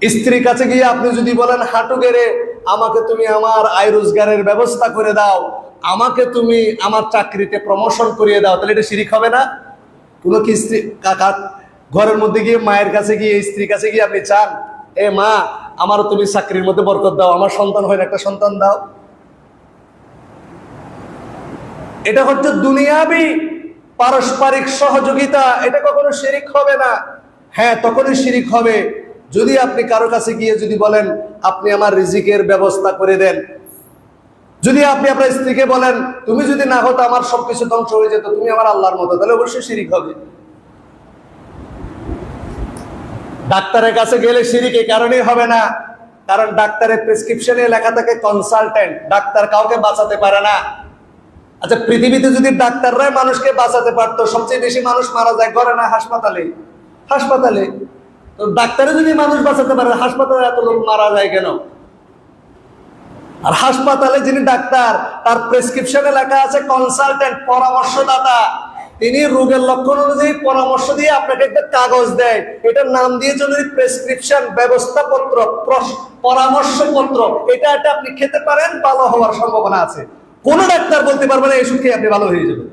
স্ত্রীর কাছে গিয়ে আপনি যদি বলেন হাঁটু গেড়ে আমাকে তুমি আমার আয় রোজগারের ব্যবস্থা করে দাও, আমাকে তুমি আমার চাকরিতে প্রমোশন করিয়ে দাও, তাহলে এটা শিরিক হবে না? কোনো কি স্ত্রী ঘরের মধ্যে গিয়ে মায়ের কাছে গিয়ে, স্ত্রীর কাছে গিয়ে আপনি চান এ মা আমারও তুমি চাকরির মধ্যে বরকত দাও, আমার সন্তান হয় না, একটা সন্তান দাও? এটা হচ্ছে দুনিয়াবি পারস্পরিক সহযোগিতা। এটা কখনো শিরিক হবে না। হ্যাঁ, তখনই শিরিক হবে যদি আপনি কারো কাছে গিয়ে যদি বলেন আপনি আমার রিজিকের ব্যবস্থা করে দেন। যদি আপনি আপনার স্ত্রীকে বলেন তুমি যদি না হতো আমার সবকিছু ধ্বংস হয়ে যেত, তুমি আমার আল্লাহর মতো, তাহলে অবশ্যই শিরিক হবে। ডাক্তারের কাছে গেলে শিরিক এই কারণেই হবে না, কারণ ডাক্তারের প্রেসক্রিপশনে লেখা থাকে কনসালটেন্ট, ডাক্তার কাউকে বাঁচাতে পারে না। আচ্ছা, পৃথিবীতে যদি ডাক্তাররাই মানুষকে বাঁচাতে পারতো, সবচেয়ে বেশি মানুষ মারা যায় ঘরে না হাসপাতালে? হাসপাতালে। তো ডাক্তারে যদি মানুষ বাঁচাতে পারে, হাসপাতালে এত লোক মারা যায় কেন? আর হাসপাতালে যিনি ডাক্তার, তার প্রেসক্রিপশনে লেখা আছে কনসালটেন্ট, পরামর্শদাতা। তিনি রোগের লক্ষণ অনুযায়ী পরামর্শ দিয়ে আপনাকে একটা কাগজ দেয়, এটার নাম দিয়ে যদি প্রেসক্রিপশন, ব্যবস্থাপত্র, পরামর্শপত্র, এটা আপনি খেতে পারেন, ভালো হওয়ার সম্ভাবনা আছে। কোন ডাক্তার বলতে পারবে না এসব খেয়ে আপনি ভালো হয়ে যাবেন।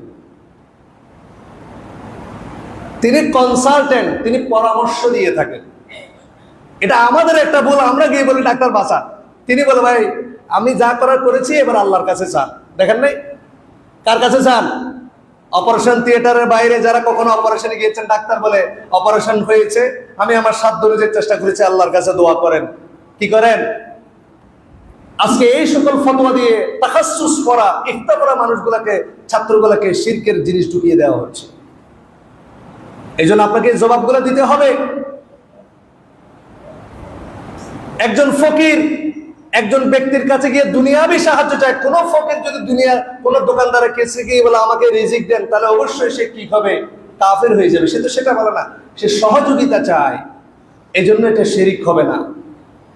তিনি কনসালটেন্ট, তিনি পরামর্শ দিয়ে থাকেন। এটা আমাদের একটা ভুল, আমরা গিয়ে বলি ডাক্তার বাঁচান, তিনি বলে ভাই আমি যা করার করেছি, এবার আল্লাহর কাছে চান। দেখেন নাই? কার কাছে চান? অপারেশন থিয়েটারের বাইরে যারা কখনো অপারেশনে গিয়েছেন, ডাক্তার বলে অপারেশন হয়েছে, আমি আমার সাধ্য অনুযায়ী চেষ্টা করেছি, আল্লাহর কাছে দোয়া করেন। কি করেন? আজকে এই সকল ফতোয়া দিয়ে তাখাসসুস করা, ইফতা করা মানুষগুলাকে, ছাত্রগুলাকে শিরকের জিনিস ঢুকিয়ে দেওয়া হচ্ছে। এই জন্য আপনাকে জবাবগুলো দিতে হবে। একজন ফকির একজন ব্যক্তির কাছে গিয়ে দুনিয়াবি সাহায্য চায়। কোন ফকির যদি দুনিয়ার কোন দোকানদারের কাছে গিয়ে বলে আমাকে রিজিক দেন, তাহলে অবশ্যই সে কি হবে? কাফের হয়ে যাবে। সে তো সেটা বলে না, সে সহযোগিতা চায়। এই জন্য এটা শিরিক হবে না।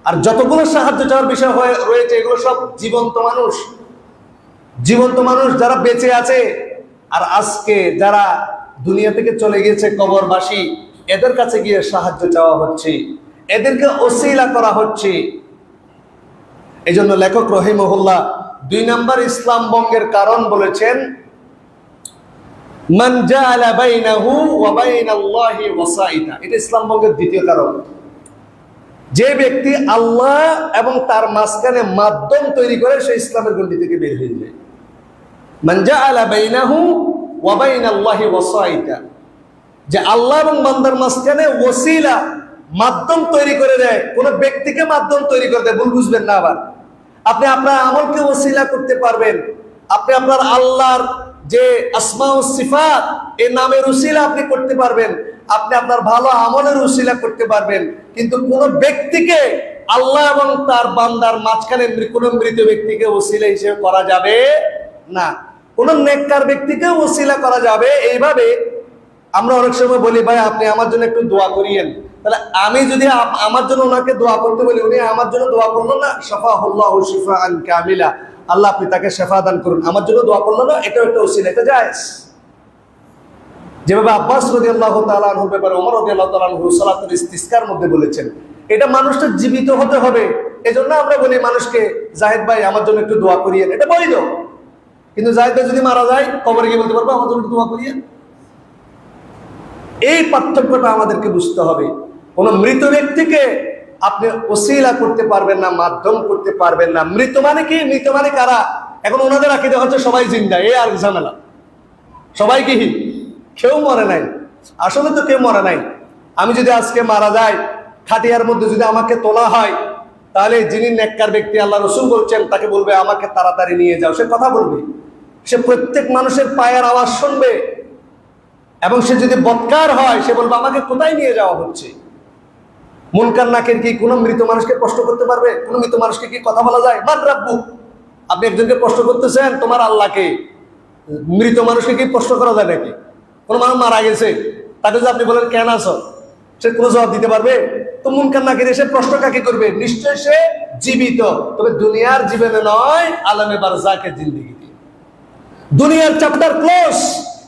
আর যতগুলো সাহায্য চাওয়ার বিষয় রয়েছে, এগুলো সব জীবন্ত মানুষ, জীবন্ত মানুষ যারা বেঁচে আছে। আর আজকে যারা দুনিয়া থেকে চলে গিয়েছে, কবরবাসী, এদের কাছে গিয়ে সাহায্য চাওয়া হচ্ছে, এদেরকে ওসিলা করা হচ্ছে। এই জন্য লেখক রহিমহুল্লাহ 2 নম্বর ইসলাম ভঙ্গের কারণ বলেছেন, মান জাআলা বাইনাহু ওয়া বাইনাল্লাহি ওয়াসাইতা। এটা ইসলাম ভঙ্গের দ্বিতীয় কারণ। যে ব্যক্তি আল্লাহ এবং তার মাঝখানে মাধ্যম তৈরি করে, সে ইসলামের গণ্ডি থেকে বের হয়ে যায়। মান জাআলা বাইনাহু ওয়া বাইনাল্লাহি ওয়াসাইতা, যে আল্লাহ এবং বান্দার মাঝখানে ওসিলা মাধ্যম তৈরি করে দেয়, কোন ব্যক্তিকে মাধ্যম তৈরি করে দেয়। ভুল বুঝবেন না আবার। আপনি আপনার আমলকে ওসিলা করতে পারবেন, আপনি আপনার আল্লাহর যে আসমা ও সিফাত, এই নামের উসিলা আপনি করতে পারবেন, আপনি আপনার ভালো আমলের উসিলা করতে পারবেন, কিন্তু কোন ব্যক্তিকে আল্লাহ এবং তার বান্দার মাঝখানে কোন মৃত ব্যক্তিকে ওসিলা হিসেবে করা যাবে না। কোন নেককার ব্যক্তিকে ওসিলা করা যাবে। এইভাবে আমরা অনেক সময় বলি, ভাই আপনি আমার জন্য একটু দোয়া করিয়েন। তাহলে আমি যদি আমার জন্য ওনাকে দোয়া করতে বলি, উনি আমার জন্য দোয়া করলো না, শাফাহুল্লাহু শিফাআন কামিলা, আল্লাহ আপনি তাকে শিফা দান করুন, আমার জন্য দোয়া করলো না, এটাও একটা ওসিলা, এটা জায়েজ। যেভাবে আব্বাস রাদিয়াল্লাহু তাআলা আনহুর ব্যাপারে ওমর রাদিয়াল্লাহু তাআলা আনহু সালাতুল ইস্তিসকার মধ্যে বলেছেন, এটা মানুষটা জীবিত হতে হবে। এজন্য আমরা বলি মানুষকে, জাহিদ ভাই আমার জন্য একটু দোয়া করিয়েন, এটা বৈধ। কিন্তু জাহিদ ভাই যদি মারা যায়, কবরে গিয়ে বলতে পারবো আমার জন্য একটু দোয়া করিয়েন? এই পার্থক্যটা আমাদেরকে বুঝতে হবে। কোন মৃত ব্যক্তিকে আপনি ওসিলা করতে পারবেন না, মাধ্যম করতে পারবেন না। মৃত মানে কি? মৃত মানে কারা? এখন ওনাদের আকীদা হচ্ছে সবাই জিন্দা, এই আর ঝামেলা। সবাই কি? কেউ মরে নাই। আসলে তো কেউ মরে নাই। আমি যদি আজকে মারা যাই, খাটিয়ার মধ্যে যদি আমাকে তোলা হয়, তাহলে যিনি নেককার ব্যক্তি, আল্লাহ রাসূল বলছেন, তাকে বলবে আমাকে তাড়াতাড়ি নিয়ে যাও। সে কথা বলবে, সে প্রত্যেক মানুষের পায়ের আওয়াজ শুনবে, এবং সে যদি বদকার হয়, সে বলবে আমাকে কোথায় নিয়ে যাওয়া হচ্ছে। মুনকার নাকির কি কোনো মৃত মানুষকে প্রশ্ন করতে পারবে? কোনো মৃত মানুষকে কি কথা বলা যায়? মান রাব্বুক, আপনি একজনকে প্রশ্ন করতেছেন, তোমার আল্লাহকে। মৃত মানুষকে কি প্রশ্ন করা যায় নাকি? কোনো মানুষ মারা গেছে, তাকে যদি আপনি বলেন কেন আছো, সে কোনো জবাব দিতে পারবে? তো মুনকার নাকির এসে প্রশ্ন কাকে করবে? নিশ্চয় সে জীবিত, তবে দুনিয়ার জীবনে নয়, আলামে বারজাখের জিন্দেগিতে। দুনিয়ার চ্যাপ্টার ক্লোজ,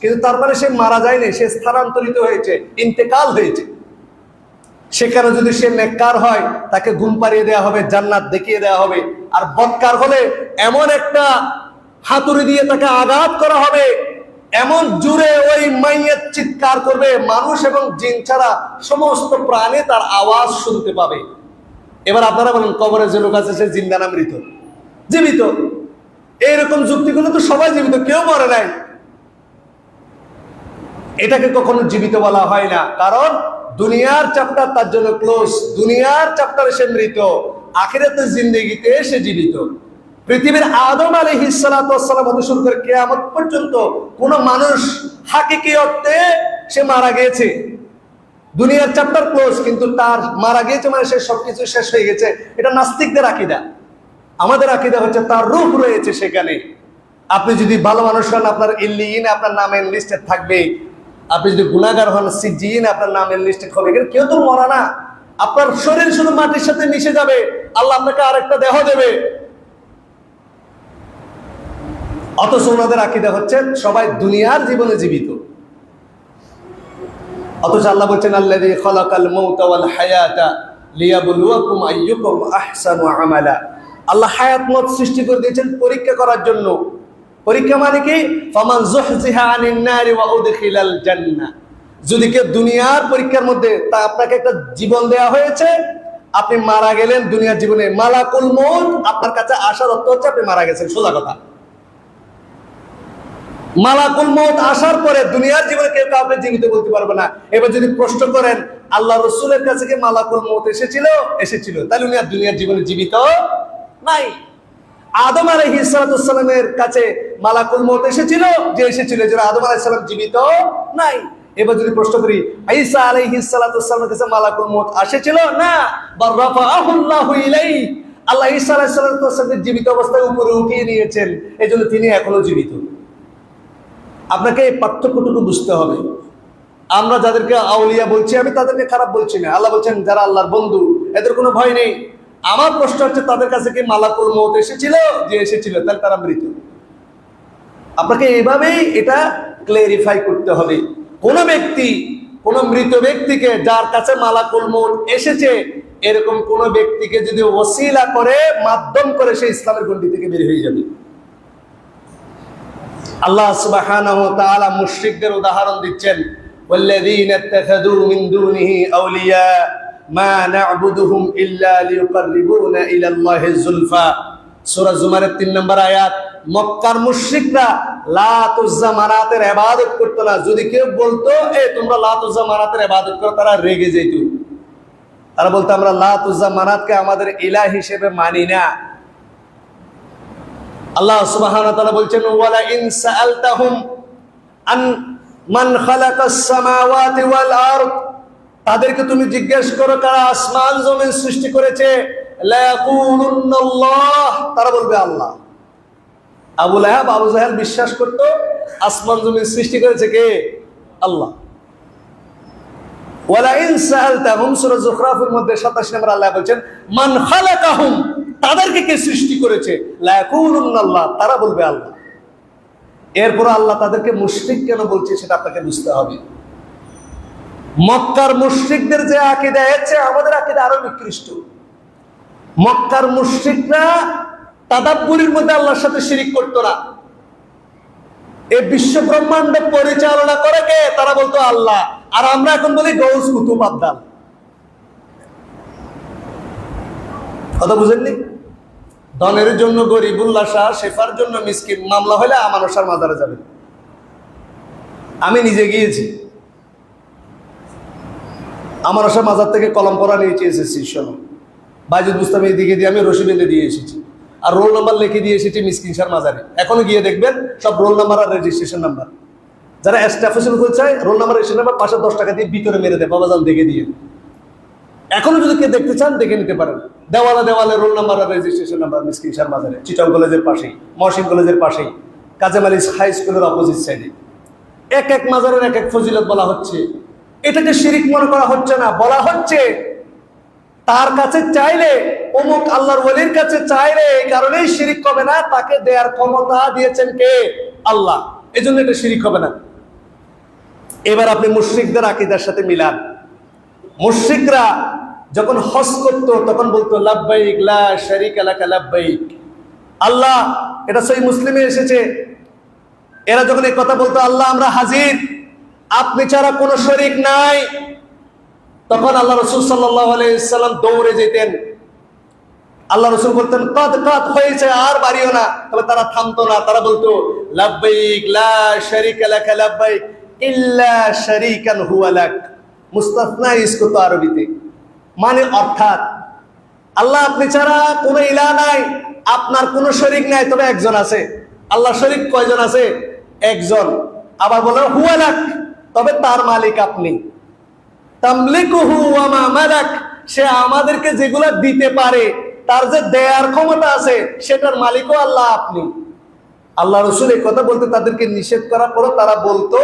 কিন্তু তারপরে সে মারা যায়নি, সে স্থানান্তরিত হয়েছে, ইন্তেকাল হয়েছে। সেখানে যদি সে নেককার হয়, তাকে ঘুম পাড়িয়ে দেওয়া হবে, জান্নাত দেখিয়ে দেওয়া হবে। আর বদকার হলে এমন একটা হাতুড়ি দিয়ে তাকে আঘাত করা হবে, এমন জোরে ওই মাইয়াত চিৎকার করবে, মানুষ এবং জিন ছাড়া সমস্ত প্রাণী তার আওয়াজ শুনতে পাবে। এবার আপনারা বলেন, কবরে যে লোক আছে সে জিন্দা না মৃত? জীবিত। এইরকম যুক্তিগুলো তো সবাই জীবিত, কেউ মরে নাই। এটাকে কখনো জীবিত বলা হয় না, কারণ দুনিয়ার চ্যাপ্টার তার জন্য ক্লোজ। দুনিয়ার চ্যাপ্টারে সে মৃত, আখিরাতের জিন্দেগিতে সে জীবিত। পৃথিবীর আদম আলাইহিস সালাতু ওয়াস সালাম হতে শুরু করে কিয়ামত পর্যন্ত কোন মানুষ হাকিকি অর্থে সে মারা গিয়েছে, দুনিয়ার চ্যাপ্টার ক্লোজ, কিন্তু তার মারা গিয়েছে মানে সে সবকিছু শেষ হয়ে গেছে। এটা নাস্তিকদের আকীদা। আমাদের আকীদা হচ্ছে তার রূহ রয়েছে সেখানে। আপনি যদি ভালো মানুষ হন, আপনার ইল্লিয়িনে আপনার নামের লিস্টে থাকবে। আপনি যদি গুনাহগার হন, সিজিয়িনে আপনার নামের লিস্টে হবে। কেউ তো মরা না, আপনার শরীর শুধু মাটির সাথে মিশে যাবে, আল্লাহ আপনাকে আরেকটা দেহ দেবে। অথচ ওনাদের আকীদা হচ্ছে সবাই দুনিয়ার জীবনে জীবিত। অথচ আল্লাহ বলছেন, আল্লাযী খালাকাল মাউতা ওয়াল হায়াতা লিয়াবলুয়াকুম আইয়ুকুম আহসানু আমালা। আল্লাহ হায়াত মত সৃষ্টি করে দিয়েছেন পরীক্ষা করার জন্য। পরীক্ষা মানে কি? ফামান যুহজিহা আনিন নারি ওয়া উদখিলাল জান্নাহ। যদি কেউ দুনিয়ার পরীক্ষার মধ্যে, তা আপনাকে একটা জীবন দেয়া হয়েছে, আপনি মারা গেলেন দুনিয়ার জীবনে, মালাকুল মউত আপনার কাছে আসার অর্থ হচ্ছে আপনি মারা গেছেন। সোজা কথা। মালাকুল মউত আসার পরে দুনিয়ার জীবনে কেউ কাউকে জীবিত বলতে পারবে না। এবার যদি প্রশ্ন করেন, আল্লাহ রাসূলের কাছে কি মালাকুল মউত এসেছিল? এসেছিল। তাহলে উনি আর দুনিয়ার জীবনে জীবিত নাই। আদম আলাইহিস সালাতু ওয়াস সালামের কাছে মালাকুল মউত এসেছিল, যে এসেছিল, যে আদম আলাইহিস সালাম জীবিত নাই। এবার যদি প্রশ্ন করি, ঈসা আলাইহিস সালাতু ওয়াস সালামের কাছে মালাকুল মউত এসেছিল? না। বারাফাআহুল্লাহু ইলাইহি, আল্লাহ ঈসা আলাইহিস সালাতু ওয়াস সালামকে জীবিত অবস্থায় উপরে উঠিয়ে নিয়েছেন, এজন্য তিনি এখনো জীবিত। আপনাকে এই পার্থক্যটুকু বুঝতে হবে। আমরা যাদেরকে আউলিয়া বলছি, আমি তাদেরকে খারাপ বলছি না। আল্লাহ বলছেন যারা আল্লাহর বন্ধু, এদের কোনো ভয় নেই। আমার প্রশ্ন হচ্ছে, তাদের কাছে কি মালাকুল মউত এসেছিল? যে এসেছিল, তাহলে তারা মৃত। আপনাকে এইভাবেই এটা ক্লেরিফাই করতে হবে। কোন ব্যক্তি কোন মৃত ব্যক্তিকে, যার কাছে মালাকুল মউত এসেছে, এরকম কোন ব্যক্তিকে যদি ওসিলা করে, মাধ্যম করে, সে ইসলামের গণ্ডি থেকে বের হয়ে যাবে। আল্লাহ সুবহানাহু ওয়া তাআলা মুশরিকদের উদাহরণ দিচ্ছেন, ওয়াল্লাযীনা ইত্তাখাযু মিন দুনিহি আউলিয়া মা না'বুদুহুম ইল্লা লিয়ুকাররিবুনা ইলাল্লাহি যুলফা। সূরা জুমারের 3 নম্বর আয়াত। মক্কার মুশরিকরা লাত উজ্জা মানাতের ইবাদত করত না। যদি কেউ বলতো তোমরা লাত উজ্জা মানাতের ইবাদত করো, তারা রেগে যেত। তারা বলতো আমরা লাত উজ্জা মানাতকে আমাদের ইলাহ হিসেবে মানি না। আল্লাহ সুবহানাহু ওয়া তাআলা বলছেন, ওয়ালা ইন সাআলতাহুম আন মান খালাকাস সামাওয়াতি ওয়াল আরদ, তাদেরকে তুমি জিজ্ঞেস করো কারা আসমান জমিন সৃষ্টি করেছে, লা ইয়াকুলুনাল্লাহ, তারা বলবে আল্লাহ। আবু লাহাব, আবু জাহেল বিশ্বাস করত আসমান জমিন সৃষ্টি করেছে কে? আল্লাহ। ওয়ালা ইন সাআলতাহুম, সূরা যুখরাফের মধ্যে 87 নম্বর আল্লাহ বলছেন, মান খালাকাহুম, তাদেরকে কে সৃষ্টি করেছে, লা ইয়াকুলুনাল্লাহ, তারা বলবে আল্লাহ। এরপর আল্লাহ তাদেরকে মুশরিক কেন বলছে সেটা আপনাকে বুঝতে হবে। মক্কার মুশরিকদের যে আকীদা, এর চেয়ে আমাদের আকীদা আরো নিকৃষ্ট। মক্কার মুশরিকরা তাদাব্বুরের মধ্যে আল্লাহর সাথে শিরিক করতো না। এই বিশ্ব ব্রহ্মাণ্ড পরিচালনা করে কে? তারা বলতো আল্লাহ। আর আমরা এখন বলি গৌস কুতুব আবদাল। কথা বুঝেননি? ধনের জন্য গরিবুল্লাহ শাহ, শেফার জন্য মিসকিন, মামলা হলে আমানসার মাজারে যাবে। আমি নিজে গিয়েছি, আমানসার মাজার থেকে কলম পড়া নিয়ে এসেছি, শোনো বাইজুল বুস্তামি দিকে দিয়ে আমি রশি বেঁধে দিয়ে এসেছি, আর রোল নাম্বার লিখে দিয়ে এসেছি মিসকিন শাহ মাজারে। এখনো গিয়ে দেখবেন সব রোল নাম্বার আর রেজিস্ট্রেশন নাম্বার। যারা স্টাফেশন করতে চায়, রোল নাম্বার রেজিস্ট্রেশন নাম্বার পাশে 10 টাকা দিয়ে ভিতরে মেরে দেয়, বাবাজান দেখে দিয়ে। এখনো যদি কেউ দেখতে চান দেখে নিতে পারেন। দেওয়ালে রোল নাম্বার আর রেজিস্ট্রেশন নাম্বার মিসকিন শাহ মাজারে, চিটাং কলেজের পাশেই, মহসিন কলেজের পাশেই, কাজেম আলী হাই স্কুলের অপোজিট সাইডে। এক এক মাজারের এক এক ফজিলত বলা হচ্ছে। এটাকে শিরিক মনে করা হচ্ছে না, বলা হচ্ছে তার কাছে চাইলে, অমুক আল্লাহর ওলির কাছে চাইলে এই কারণেই শিরিক হবে না, তাকে দেয়ার ক্ষমতা দিয়েছেন কে? আল্লাহ। এজন্য এটা শিরিক হবে না। এবার আপনি মুশরিকদের আকীদার সাথে মিলান। মুশরিকরা যখন হজ করত তখন বলতো লাব্বাইক লা শারীকা লাকা লাব্বাইক। আল্লাহ, এটা সহিহ মুসলিমে এসেছে। এরা যখন এই কথা বলতো, আল্লাহ আমরা হাজির, আপনি ছাড়া কোনো শরীক নাই, তখন আল্লাহ রাসূল সাল্লাল্লাহু আলাইহি সাল্লাম দৌড়ে যেতেন। আল্লাহ রাসূল বলতেন কাদ কাদ হয়েছে, আর বাড়িও না। তবে তারা থামতো না, তারা বলতো লাব্বাইক লা শারীকা লাকা লাব্বাইক ইল্লা শারীকান হুয়া লাক। মুস্তাসনা ইসকো তো আরবিতে, মানে অর্থাৎ আল্লাহ আপনি ছাড়া কোনো ইলাহ নাই, আপনার কোনো শরীক নাই, তবে একজন আছে। আল্লাহ শরীক কয়জন আছে? একজন। আবার বলে হুয়া লাক, তবে তার মালিক আপনি। তামলিকুহু ওয়া মা মালাক, সে আমাদেরকে যেগুলো দিতে পারে, তার যে দেয়ার ক্ষমতা আছে, সেটার মালিকও আল্লাহ আপনি। আল্লাহ রাসূল এই কথা বলতে তাদেরকে নিষেধ করার পর তারা বলতো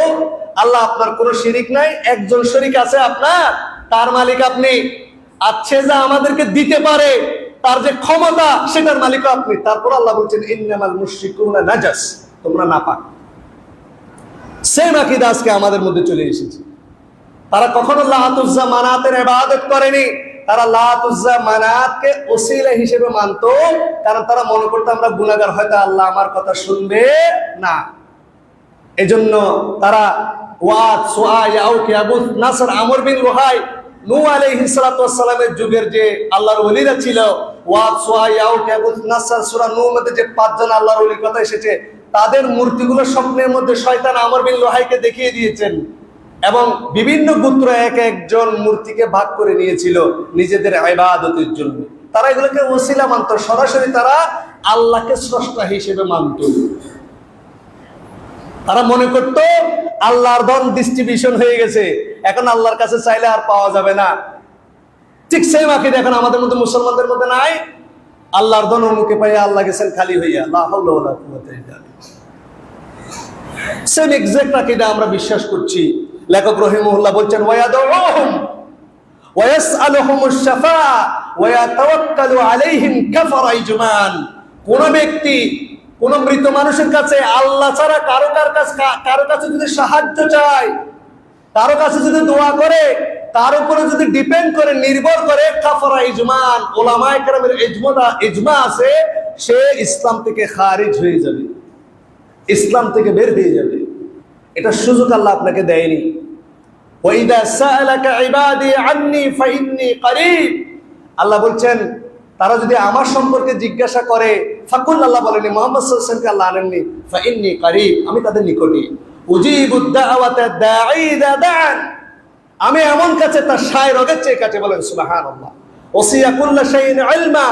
আল্লাহ আপনার কোনো শিরিক নাই, একজন শরীক আছে আপনার, তার মালিক আপনি। আচ্ছা, যা আমাদেরকে দিতে পারে, তার যে ক্ষমতা, সেটার মালিকও আপনি। তারপর আল্লাহ বলছেন ইন্নামাল মুশরিকুনা নাজাস, তোমরা নাপাক। সেম আকীদা আজকে আমাদের মধ্যে চলে এসেছে। তারা কখনো লাত উজ্জা মানাতের ইবাদত করেনি, তারা লাত উজ্জা মানাতকে ওসিলা হিসেবে মানতো, কারণ তারা মনে করতো আমরা গুনাহগার, হয়তো আল্লাহ আমার কথা শুনবে না। এজন্য তারা ওয়াত, সুআ, ইয়াউক, ইয়াগুস, নাসর, আমর বিন লুহাই, নূহ আলাইহিস সালাতু ওয়াস সালামের যুগের যে আল্লাহর ওলিরা ছিল, ওয়াত, সুআ, ইয়াউক, ইয়াগুস, নাসর, সূরা নূহর মধ্যে যে 5 জন আল্লাহর ওলির কথা এসেছে, তাদের মূর্তিগুলো স্বপ্নের মধ্যে শয়তান আমর বিন লুহাইকে দেখিয়ে দিয়েছেন, এবং বিভিন্ন গোত্র এক একজন মূর্তিকে ভাগ করে নিয়েছিল নিজেদের ইবাদতের জন্য। তারা এগুলোকে ওসিলা মানত, সরাসরি তারা আল্লাহকে স্রষ্টা হিসেবে মানত। তারা মনে করত আল্লাহর ধন ডিস্ট্রিবিউশন হয়ে গেছে, এখন আল্লাহর কাছে চাইলে আর পাওয়া যাবে না। ঠিক সেই আকীদা এখন আমাদের মধ্যে, মুসলমানদের মধ্যে নাই। আল্লাহর ধন অমুকে পাইয়া আল্লাহ গেছেন খালি হইয়া, লা হাওলা ওয়ালা কুওয়াতা ইল্লা বিল্লাহ। সেম এক্সাক্ট আকীদা আমরা বিশ্বাস করছি। লেখক রহিমাহুল্লাহ বলছেন ওয়ায়াদউহুম ওয়া ইয়াসআলুহুমুশ শাফাআ ওয়া ইয়াতাওয়াক্কালু আলাইহিম কাফারা ইজমান। কোন ব্যক্তি কোন মৃত মানুষের কাছে আল্লাহ ছাড়া কারো কাছে যদি সাহায্য চায়, কারো কাছে যদি দোয়া করে, তার উপরে যদি ডিপেন্ড করে, নির্ভর করে, কাফারা ইজমান, উলামায়ে কেরামের ইজমা আছে, সে ইসলাম থেকে খারিজ হয়ে যাবে, ইসলাম থেকে বের হয়ে যাবে। এটা সুযোগ আল্লাহ আপনাকে দেয়নি। ওয়াইদা সাআলাকা ইবাদি আন্নী ফাইন্নী করিব, আল্লাহ বলছেন তারা যদি আমার সম্পর্কে জিজ্ঞাসা করে, ফাকুল, আল্লাহ বলেনি, মুহাম্মদ সাল্লাল্লাহু আলাইহি ওয়াসাল্লামকে আল্লাহ আনেননি, ফাইন্নী করিব, আমি তাদের নিকটে, উজিবুদ দাওয়াতা দাঈ ইযা দাআন, আমি এমন কাছে, তার শায় রোগের চেয়ে কাছে, বলেন সুবহানাল্লাহ। ওসিয়া কুল্লা শাইইন ইলমা,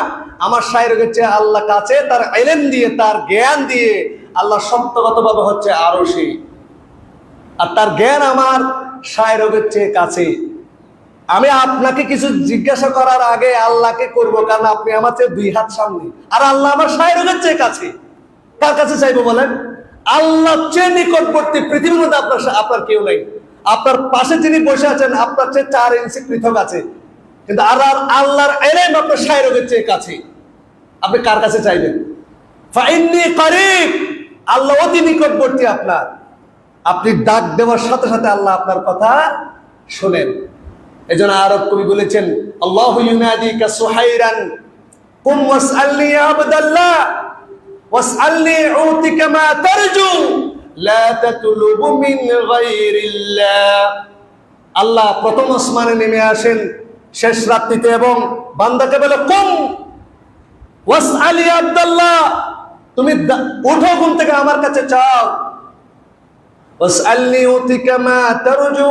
আমার শায় রোগের চেয়ে আল্লাহ কাছে, তার ইলম দিয়ে, তার জ্ঞান দিয়ে। আল্লাহ সত্যগতভাবে হচ্ছে আরশি, আর তার জ্ঞান আমার শায় রোগের চেয়ে কাছে। আমি আপনাকে কিছু জিজ্ঞাসা করার আগে আল্লাহকে করব, কারণ আপনি আমার চেয়ে 2 হাত সামনে, আর আল্লাহ আমার শায় রোগের চেয়ে কাছে। কার কাছে চাইবো বলেন? আল্লাহ চেয়ে নিকটবর্তী পৃথিবীর মধ্যে আপনার কেউ নাই। আপনার পাশে যিনি বসে আছেন আপনার চেয়ে 4 ইঞ্চি পৃথক আছে, কিন্তু আর আল্লাহর ইলম আপনার শায় রোগের চেয়ে কাছে। আপনি কার কাছে চাইবেন? ফাইন্নী করিব, আল্লাহ অতি নিকটবর্তী আপনার। আপনি ডাক দেওয়ার সাথে সাথে আল্লাহ আপনার কথা শোনেন। এজন্য আরব কবি বলেছেন, আল্লাহু ইউনাদিকা সুহাইরান কুম ওয়াসআলনি ইয়া আবদাল্লাহ ওয়াসআলনি উতিকা মা তারজু লা তাতলুবু মিন গায়রিল্লাহ। আল্লাহ প্রথম আসমানে নেমে আসেন শেষ রাত্রিতে এবং বান্দাকে বলে, কুম ওয়াসআল ইয়া আবদাল্লাহ, তুমি উঠো ঘুম থেকে আমার কাছে চাও, ওয়াসআলনি উতিকা মা তারজু,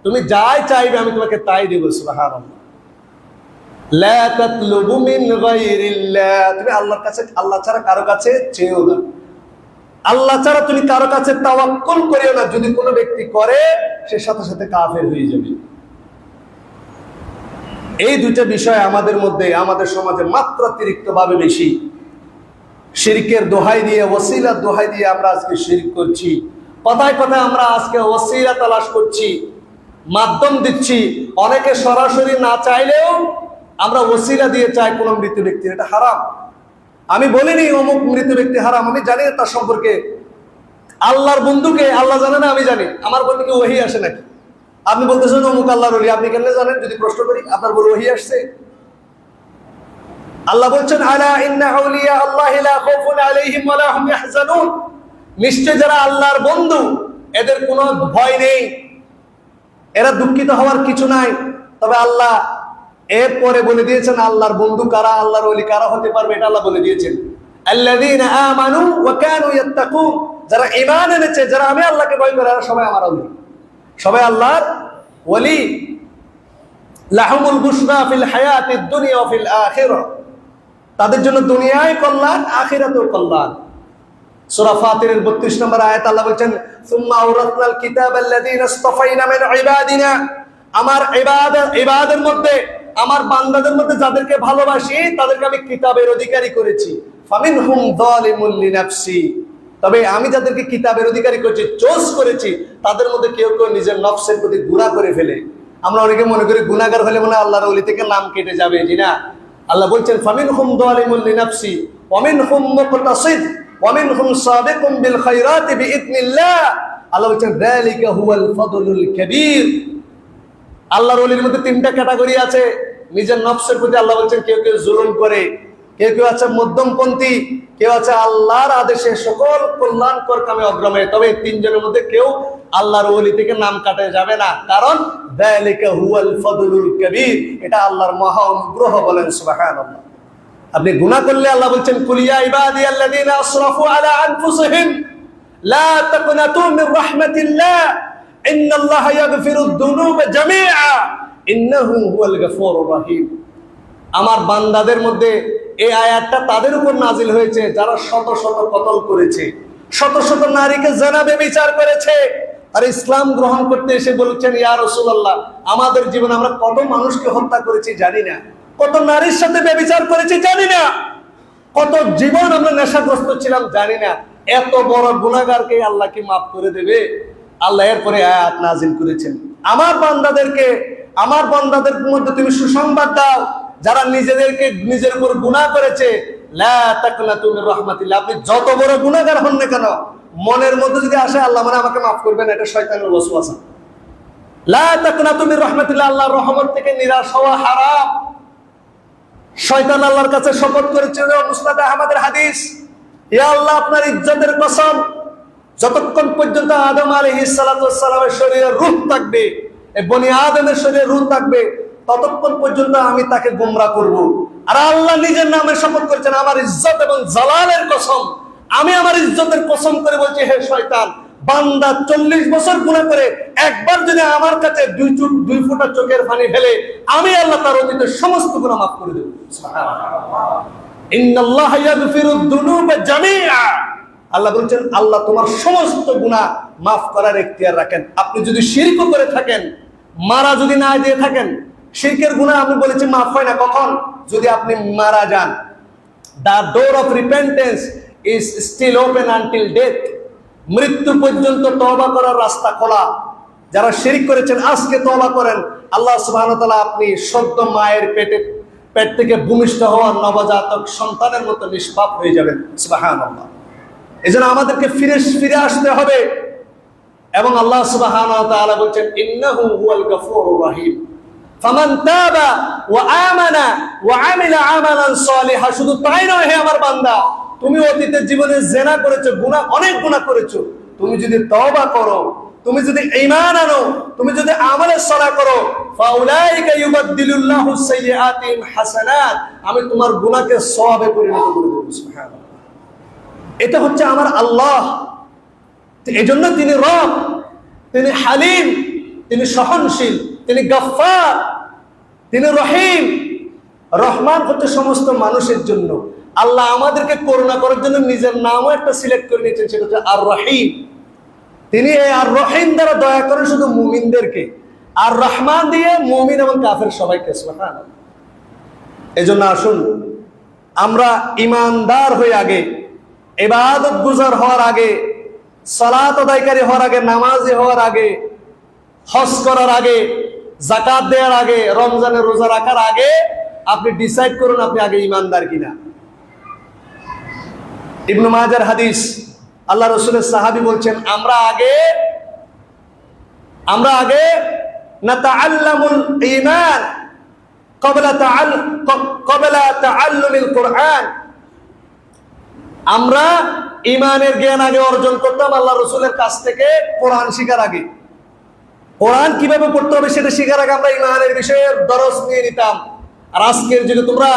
তুমি যাই চাইবে আমি তোমাকে তাই দেব। সুবহানাল্লাহ। লা তাতলুবু মিন গায়রিল্লাহ, তুমি আল্লাহর কাছে, আল্লাহ ছাড়া কারো কাছে চেয়েও না, আল্লাহ ছাড়া তুমি কারো কাছে তাওয়াক্কুল করিও না। যদি কোনো ব্যক্তি করে, সে সাথে সাথে কাফের হয়ে যাবে। এই দুইটা বিষয় আমাদের মধ্যে, আমাদের সমাজে মাত্রাতিরিক্ত ভাবে বেশি। শিরকের দোহাই দিয়ে, ওসিলার দোহাই দিয়ে আমরা আজকে শিরক করছি। কথায় কথায় আমরা আজকে ওসিলা তালাশ করছি, মাধ্যম দিচ্ছি। অনেকে সরাসরি না চাইলেও আমরা ওসিলা দিয়ে চাই কোনো মৃত ব্যক্তির। এটা হারাম। আমি বলিনি অমুক মৃত ব্যক্তি হারাম, আমি জানি তার সম্পর্কে। আল্লাহর বন্ধুকে আল্লাহ জানে না, আমি জানি। আমার বন্ধুকে ওহী আসে নাকি? আপনি বলতেছেন অমুক আল্লাহর ওলি, আপনি কেন জানেন? যদি প্রশ্ন করি, আপনার বলে ওহী আসছে? আল্লাহ বলছেন, আলা ইন্না আউলিয়া আল্লাহি লা খাউফুন আলাইহিম ওয়া লা হুম ইয়াহজানুন, নিশ্চয় যারা আল্লাহর বন্ধু, এদের কোনো ভয় নেই, এরা দুঃখিত হওয়ার কিছু নাই। তবে আল্লাহ এরপরে বলে দিয়েছেন আল্লাহর বন্ধু কারা, আল্লাহর ওলি কারা হতে পারবে, এটা আল্লাহ বলে দিয়েছেন। আল্লাযীনা আমানু ওয়া কানু ইয়াত্তাকুন, যারা ঈমান এনেছে, যারা আমি আল্লাহকে ভয় করে, এরা সবাই আমার ওলি, সবাই আল্লাহর ওলি। লাহুমুল বুশরা ফিল হায়াতিদ দুনিয়া ওয়া ফিল আখিরাহ, তাদের জন্য দুনিয়ায় কল্যাণ, আখিরাতেও কল্যাণ। সূরা ফাতিরের 32 নম্বর আয়াত আল্লাহ বলেন, সুম্মা আওরাসনাল কিতাবাল্লাযীনা ইসতাফাইনা মিন ইবাদিনা, আমার ইবাদের মধ্যে, আমার বান্দাদের মধ্যে যাদেরকে ভালোবাসি তাদেরকে আমি কিতাবের অধিকারী করেছি। ফামিনহুম যালিমুল লিনাফসি, তবে আমি যাদেরকে কিতাবের অধিকারী করেছি, চয়েস করেছি, তাদের মধ্যে কেউ কেউ নিজের নফসের প্রতি গুনাহ করে ফেলে। আমরা অনেকে মনে করি গুনাহগার হলে মনে আল্লাহর ওলি থেকে নাম কেটে যাবে। জি না, আল্লাহ বলছেন ফামিনহুম যালিমুল লিনাফসি ওয়া মিনহুম মুকতাসিদ ওয়া মিনহুম সাবিকুম বিল খায়রাতি বিইذনিল্লাহ। আল্লাহ বলছেন যালিকা হুয়াল ফাদলুল কাবীর। আল্লাহর ওলির মধ্যে 3টা ক্যাটাগরি আছে। নিজের নফসের প্রতি আল্লাহ বলছেন কেউ কেউ জুলুম করে, কেউ কেউ আছে মধ্যমপন্থী, কেউ আছে আল্লাহর আদেশে সকল কল্যাণকর কামে অগ্রমে। তবে 3 জনের মধ্যে কেউ আল্লাহর ওলি থেকে নাম কাটে যাবে না, কারণ যালিকা হুয়াল ফাদলুল কাবীর, এটা আল্লাহর মহা অনুগ্রহ। বলেন সুবহানাল্লাহ। আপনি গুনাহ করলে আল্লাহ বলছেন, কুল ইয়া ইবাদিয়াল্লাযীনা আসরাফু আলা আনফুসিহিম লা তাকনাতু মির রাহমাতিল্লাহ ইন্নাল্লাহা ইয়াগফিরুদ দুনুবা জামিআ ইন্নাহু হুয়াল গফুরুর রহিম। আমার বান্দাদের মধ্যে এই আয়াতটা তাদের উপর নাজিল হয়েছে যারা শত শত কতল করেছে, শত শত নারীকে জিনা ব্যভিচার করেছে, আর ইসলাম গ্রহণ করতে এসে বলছেন, ইয়া রাসূলুল্লাহ, আমাদের জীবনে আমরা কত মানুষকে হত্যা করেছি জানি না, কত নারীর সাথে ব্যভিচার করেছি জানি না, কত জীবন আমরা নেশাগ্রস্ত ছিলাম জানি না। এত বড় গুনাহগারকে আল্লাহ কি মাফ করে দেবে? আল্লাহ এরপরে আয়াত নাজিল করেছেন, আমার বান্দাদের মধ্যে তুমি সুসংবাদ দাও যারা নিজের উপর গুনাহ করেছে, লা তাকনাতু মির রাহমাতিল্লাহ। আপনি যত বড় গুনাহগার হন না কেন, মনের মধ্যে যদি আসে আল্লাহ মানে আমাকে মাফ করবেন, এটা শয়তানের ওয়াসওয়াসা। লা তাকনাতু মির রাহমাতিল্লাহ, আল্লাহর রহমত থেকে নিরাশ হওয়া হারাম। শয়তান আল্লাহর কাছে শপথ করেছিল, মুসনাদ আহমদের হাদিস, ইয়া আল্লাহ আপনার ইজ্জতের কসম, যতক্ষণ পর্যন্ত আদম আলাইহিস সালাতু ওয়াস সালামের শরীরে রূহ থাকবে, এই বনি আদমের শরীরে রূহ থাকবে, ততক্ষণ পর্যন্ত আমি তাকে গোমরাহ করব। আর আল্লাহ নিজের নামে শপথ করেছেন, আমার ইজ্জত এবং জালালের কসম, আমি আমার ইজ্জতের কসম করে বলছি, হে শয়তান, বান্দা 40 বছর গুনাহ করে একবার যদি আমার কাছে দুই ফোঁটা চোখের পানি ফেলে, আমি আল্লাহ তার অতীতের সমস্ত গুনাহ মাফ করে দেব। সুবহানাল্লাহ। ইন্নাল্লাহা ইয়াগফিরুদ দুনুবা জামিআ, আল্লাহ বলছেন আল্লাহ তোমার সমস্ত গুনাহ মাফ করার এখতিয়ার রাখেন। আপনি যদি শিরক করে থাকেন, মারা যদি না দিয়ে থাকেন, শিরকের গুনাহ আমি বলেছি মাফ হয় না কখন? যদি আপনি মারা যান। The door of repentance is still open until death. মৃত্যু পর্যন্ত তওবা করার রাস্তা খোলা। যারা শিরক করেছেন আজকে তওবা করেন, আল্লাহ সুবহানাহু ওয়া তাআলা আপনি সদ্য মায়ের পেট থেকে ভূমিষ্ঠ হওয়া নবজাতক সন্তানের মতো নিষ্পাপ হয়ে যাবেন। সুবহানাল্লাহ। এজন্য আমাদেরকে ফিরে আসতে হবে। এবং আল্লাহ সুবহানাহু ওয়া তাআলা বলেন, ইন্নাহু হুয়াল গফুরুর রহিম, ফামান তাবা ওয়া আমানা ওয়া আমিলা আমালান সালিহা। শুধু তাই নয়, হে আমার বান্দা, তুমি অতীতের জীবনে জিনা করেছো, গুনাহ, অনেক গুনাহ করেছো, তুমি যদি তওবা করো, তুমি যদি ঈমান আনো, তুমি যদি আমলে সালাহ করো, ফাউলাইকা ইউবাদদিলুল্লাহু সাইয়্যাতিহিম হাসানাত, আমি তোমার গুনাহকে সওয়াবে পরিণত করে দেব। সুবহানাল্লাহ। এটা হচ্ছে আমার আল্লাহ। এজন্য তিনি রব, তিনি হালিম, তিনি সহনশীল, তিনি গফফার, তিনি রহিম। রহমান হচ্ছে সমস্ত মানুষের জন্য। আল্লাহ আমাদেরকে করুণা করার জন্য নিজের নামও একটা সিলেক্ট করে নিয়েছেন, সেটা হচ্ছে আর রহিম। তিনি আর রহিম দ্বারা দয়া করেন শুধু মুমিনদেরকে, আর রহমান দিয়ে মুমিন এবং কাফের সবাইকে। সুবহানাল্লাহ। এজন্য আসুন আমরা ইমানদার হয়ে আগে, ইবাদত গুজার হওয়ার আগে, সালাত আদায়কারী হওয়ার আগে, নামাজি হওয়ার আগে, হজ করার আগে, যাকাত দেওয়ার আগে, রমজানের রোজা রাখার আগে আপনি ডিসাইড করুন আপনি আগে ইমানদার কিনা। ইবনে মাজার হাদিস, আল্লাহ রাসূলের সাহাবী বলছেন, আমরা আগে নাতাআল্লামুল ঈমান ক্বাবলা তাআল্লুমিল কুরআন। আমরা ঈমানের জ্ঞান আগে অর্জন করতাম আল্লাহ রাসূলের কাছ থেকে কোরআন শিখার আগে। কোরআন কিভাবে পড়তে হবে সেটা শিখার আগে আমরা ঈমানের বিষয়ে দরস নিয়ে নিতাম। আর আজকের যুগে তোমরা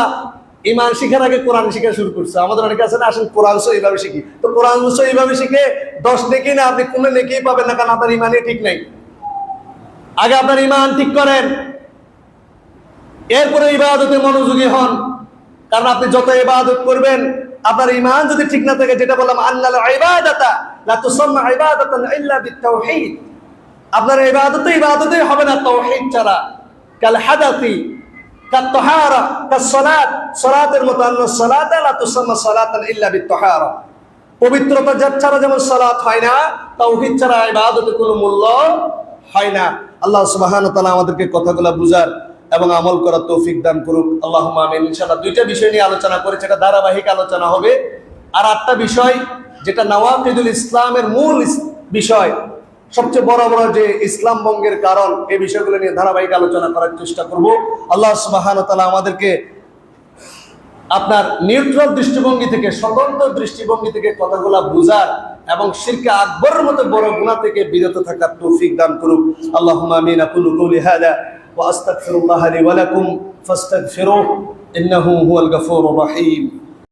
ঈমান শিখার আগে কোরআন শিখা শুরু করছো। আমাদের অনেকে আছে না, আসেন কোরআন সহ এইভাবে শিখি, তো কোরআন সহ এইভাবে শিখে 10 নেকি না, আপনি কোনো নেকি পাবেন না, কারণ আপনার ঈমানই ঠিক নাই। আগে আপনার ঈমান ঠিক করেন, এরপরে ইবাদতে মনোযোগী হন। কারণ আপনি যত ইবাদত করবেন, আপনার ঈমান যদি ঠিক না থাকে, যেটা বললাম আন্নাল ইবাদাতা লা তুসাম্মা ইবাদাতান ইল্লা বিত-তাওহীদ, আপনার ইবাদতই হবে না তাওহীদ ছাড়া। কাল হাদাতি কাত তাহারা কাস সালাত, সালাতের মতো, আন্না সালাতা লা তুসাম্মা সালাতান ইল্লা বিত-তাহারা, পবিত্রতা ছাড়া যেমন সালাত হয় না, তাওহীদ ছাড়া ইবাদতের কোনো মূল্য হয় না। আল্লাহ সুবহানাহু ওয়া তাআলা আমাদেরকে কথাগুলো বুঝার এবং আমল করার তৌফিক দান করুক। আল্লাহুম্মা আমিন। ইনশাআল্লাহ 2টা বিষয় নিয়ে আলোচনা করেছে, এটা ধারাবাহিক আলোচনা হবে। আর 8টা বিষয়, যেটা নওয়াকিদুল ইসলামের মূল বিষয়, সবচেয়ে বড় যে ইসলাম ভঙ্গের কারণ, এই বিষয়গুলো নিয়ে ধারাবাহিক আলোচনা করার চেষ্টা করব। আল্লাহ সুবহানাহু ওয়া তাআলা আমাদেরকে আপনার নিউট্রাল দৃষ্টিভঙ্গি থেকে, স্বতন্ত্র দৃষ্টিভঙ্গি থেকে কথাগুলো বুঝার এবং শিরকে আকবরের মতো বড় গুনাহ থেকে বিরত থাকার তৌফিক দান করুক। আল্লাহুম্মা আমিন। আকুলু কওলি হাযা ওয়া আস্তাগফিরুল্লাহ লি ওয়া লাকুম ফাস্তাগফিরুহু ইন্নাহু হুয়াল গফুরুর রহিম।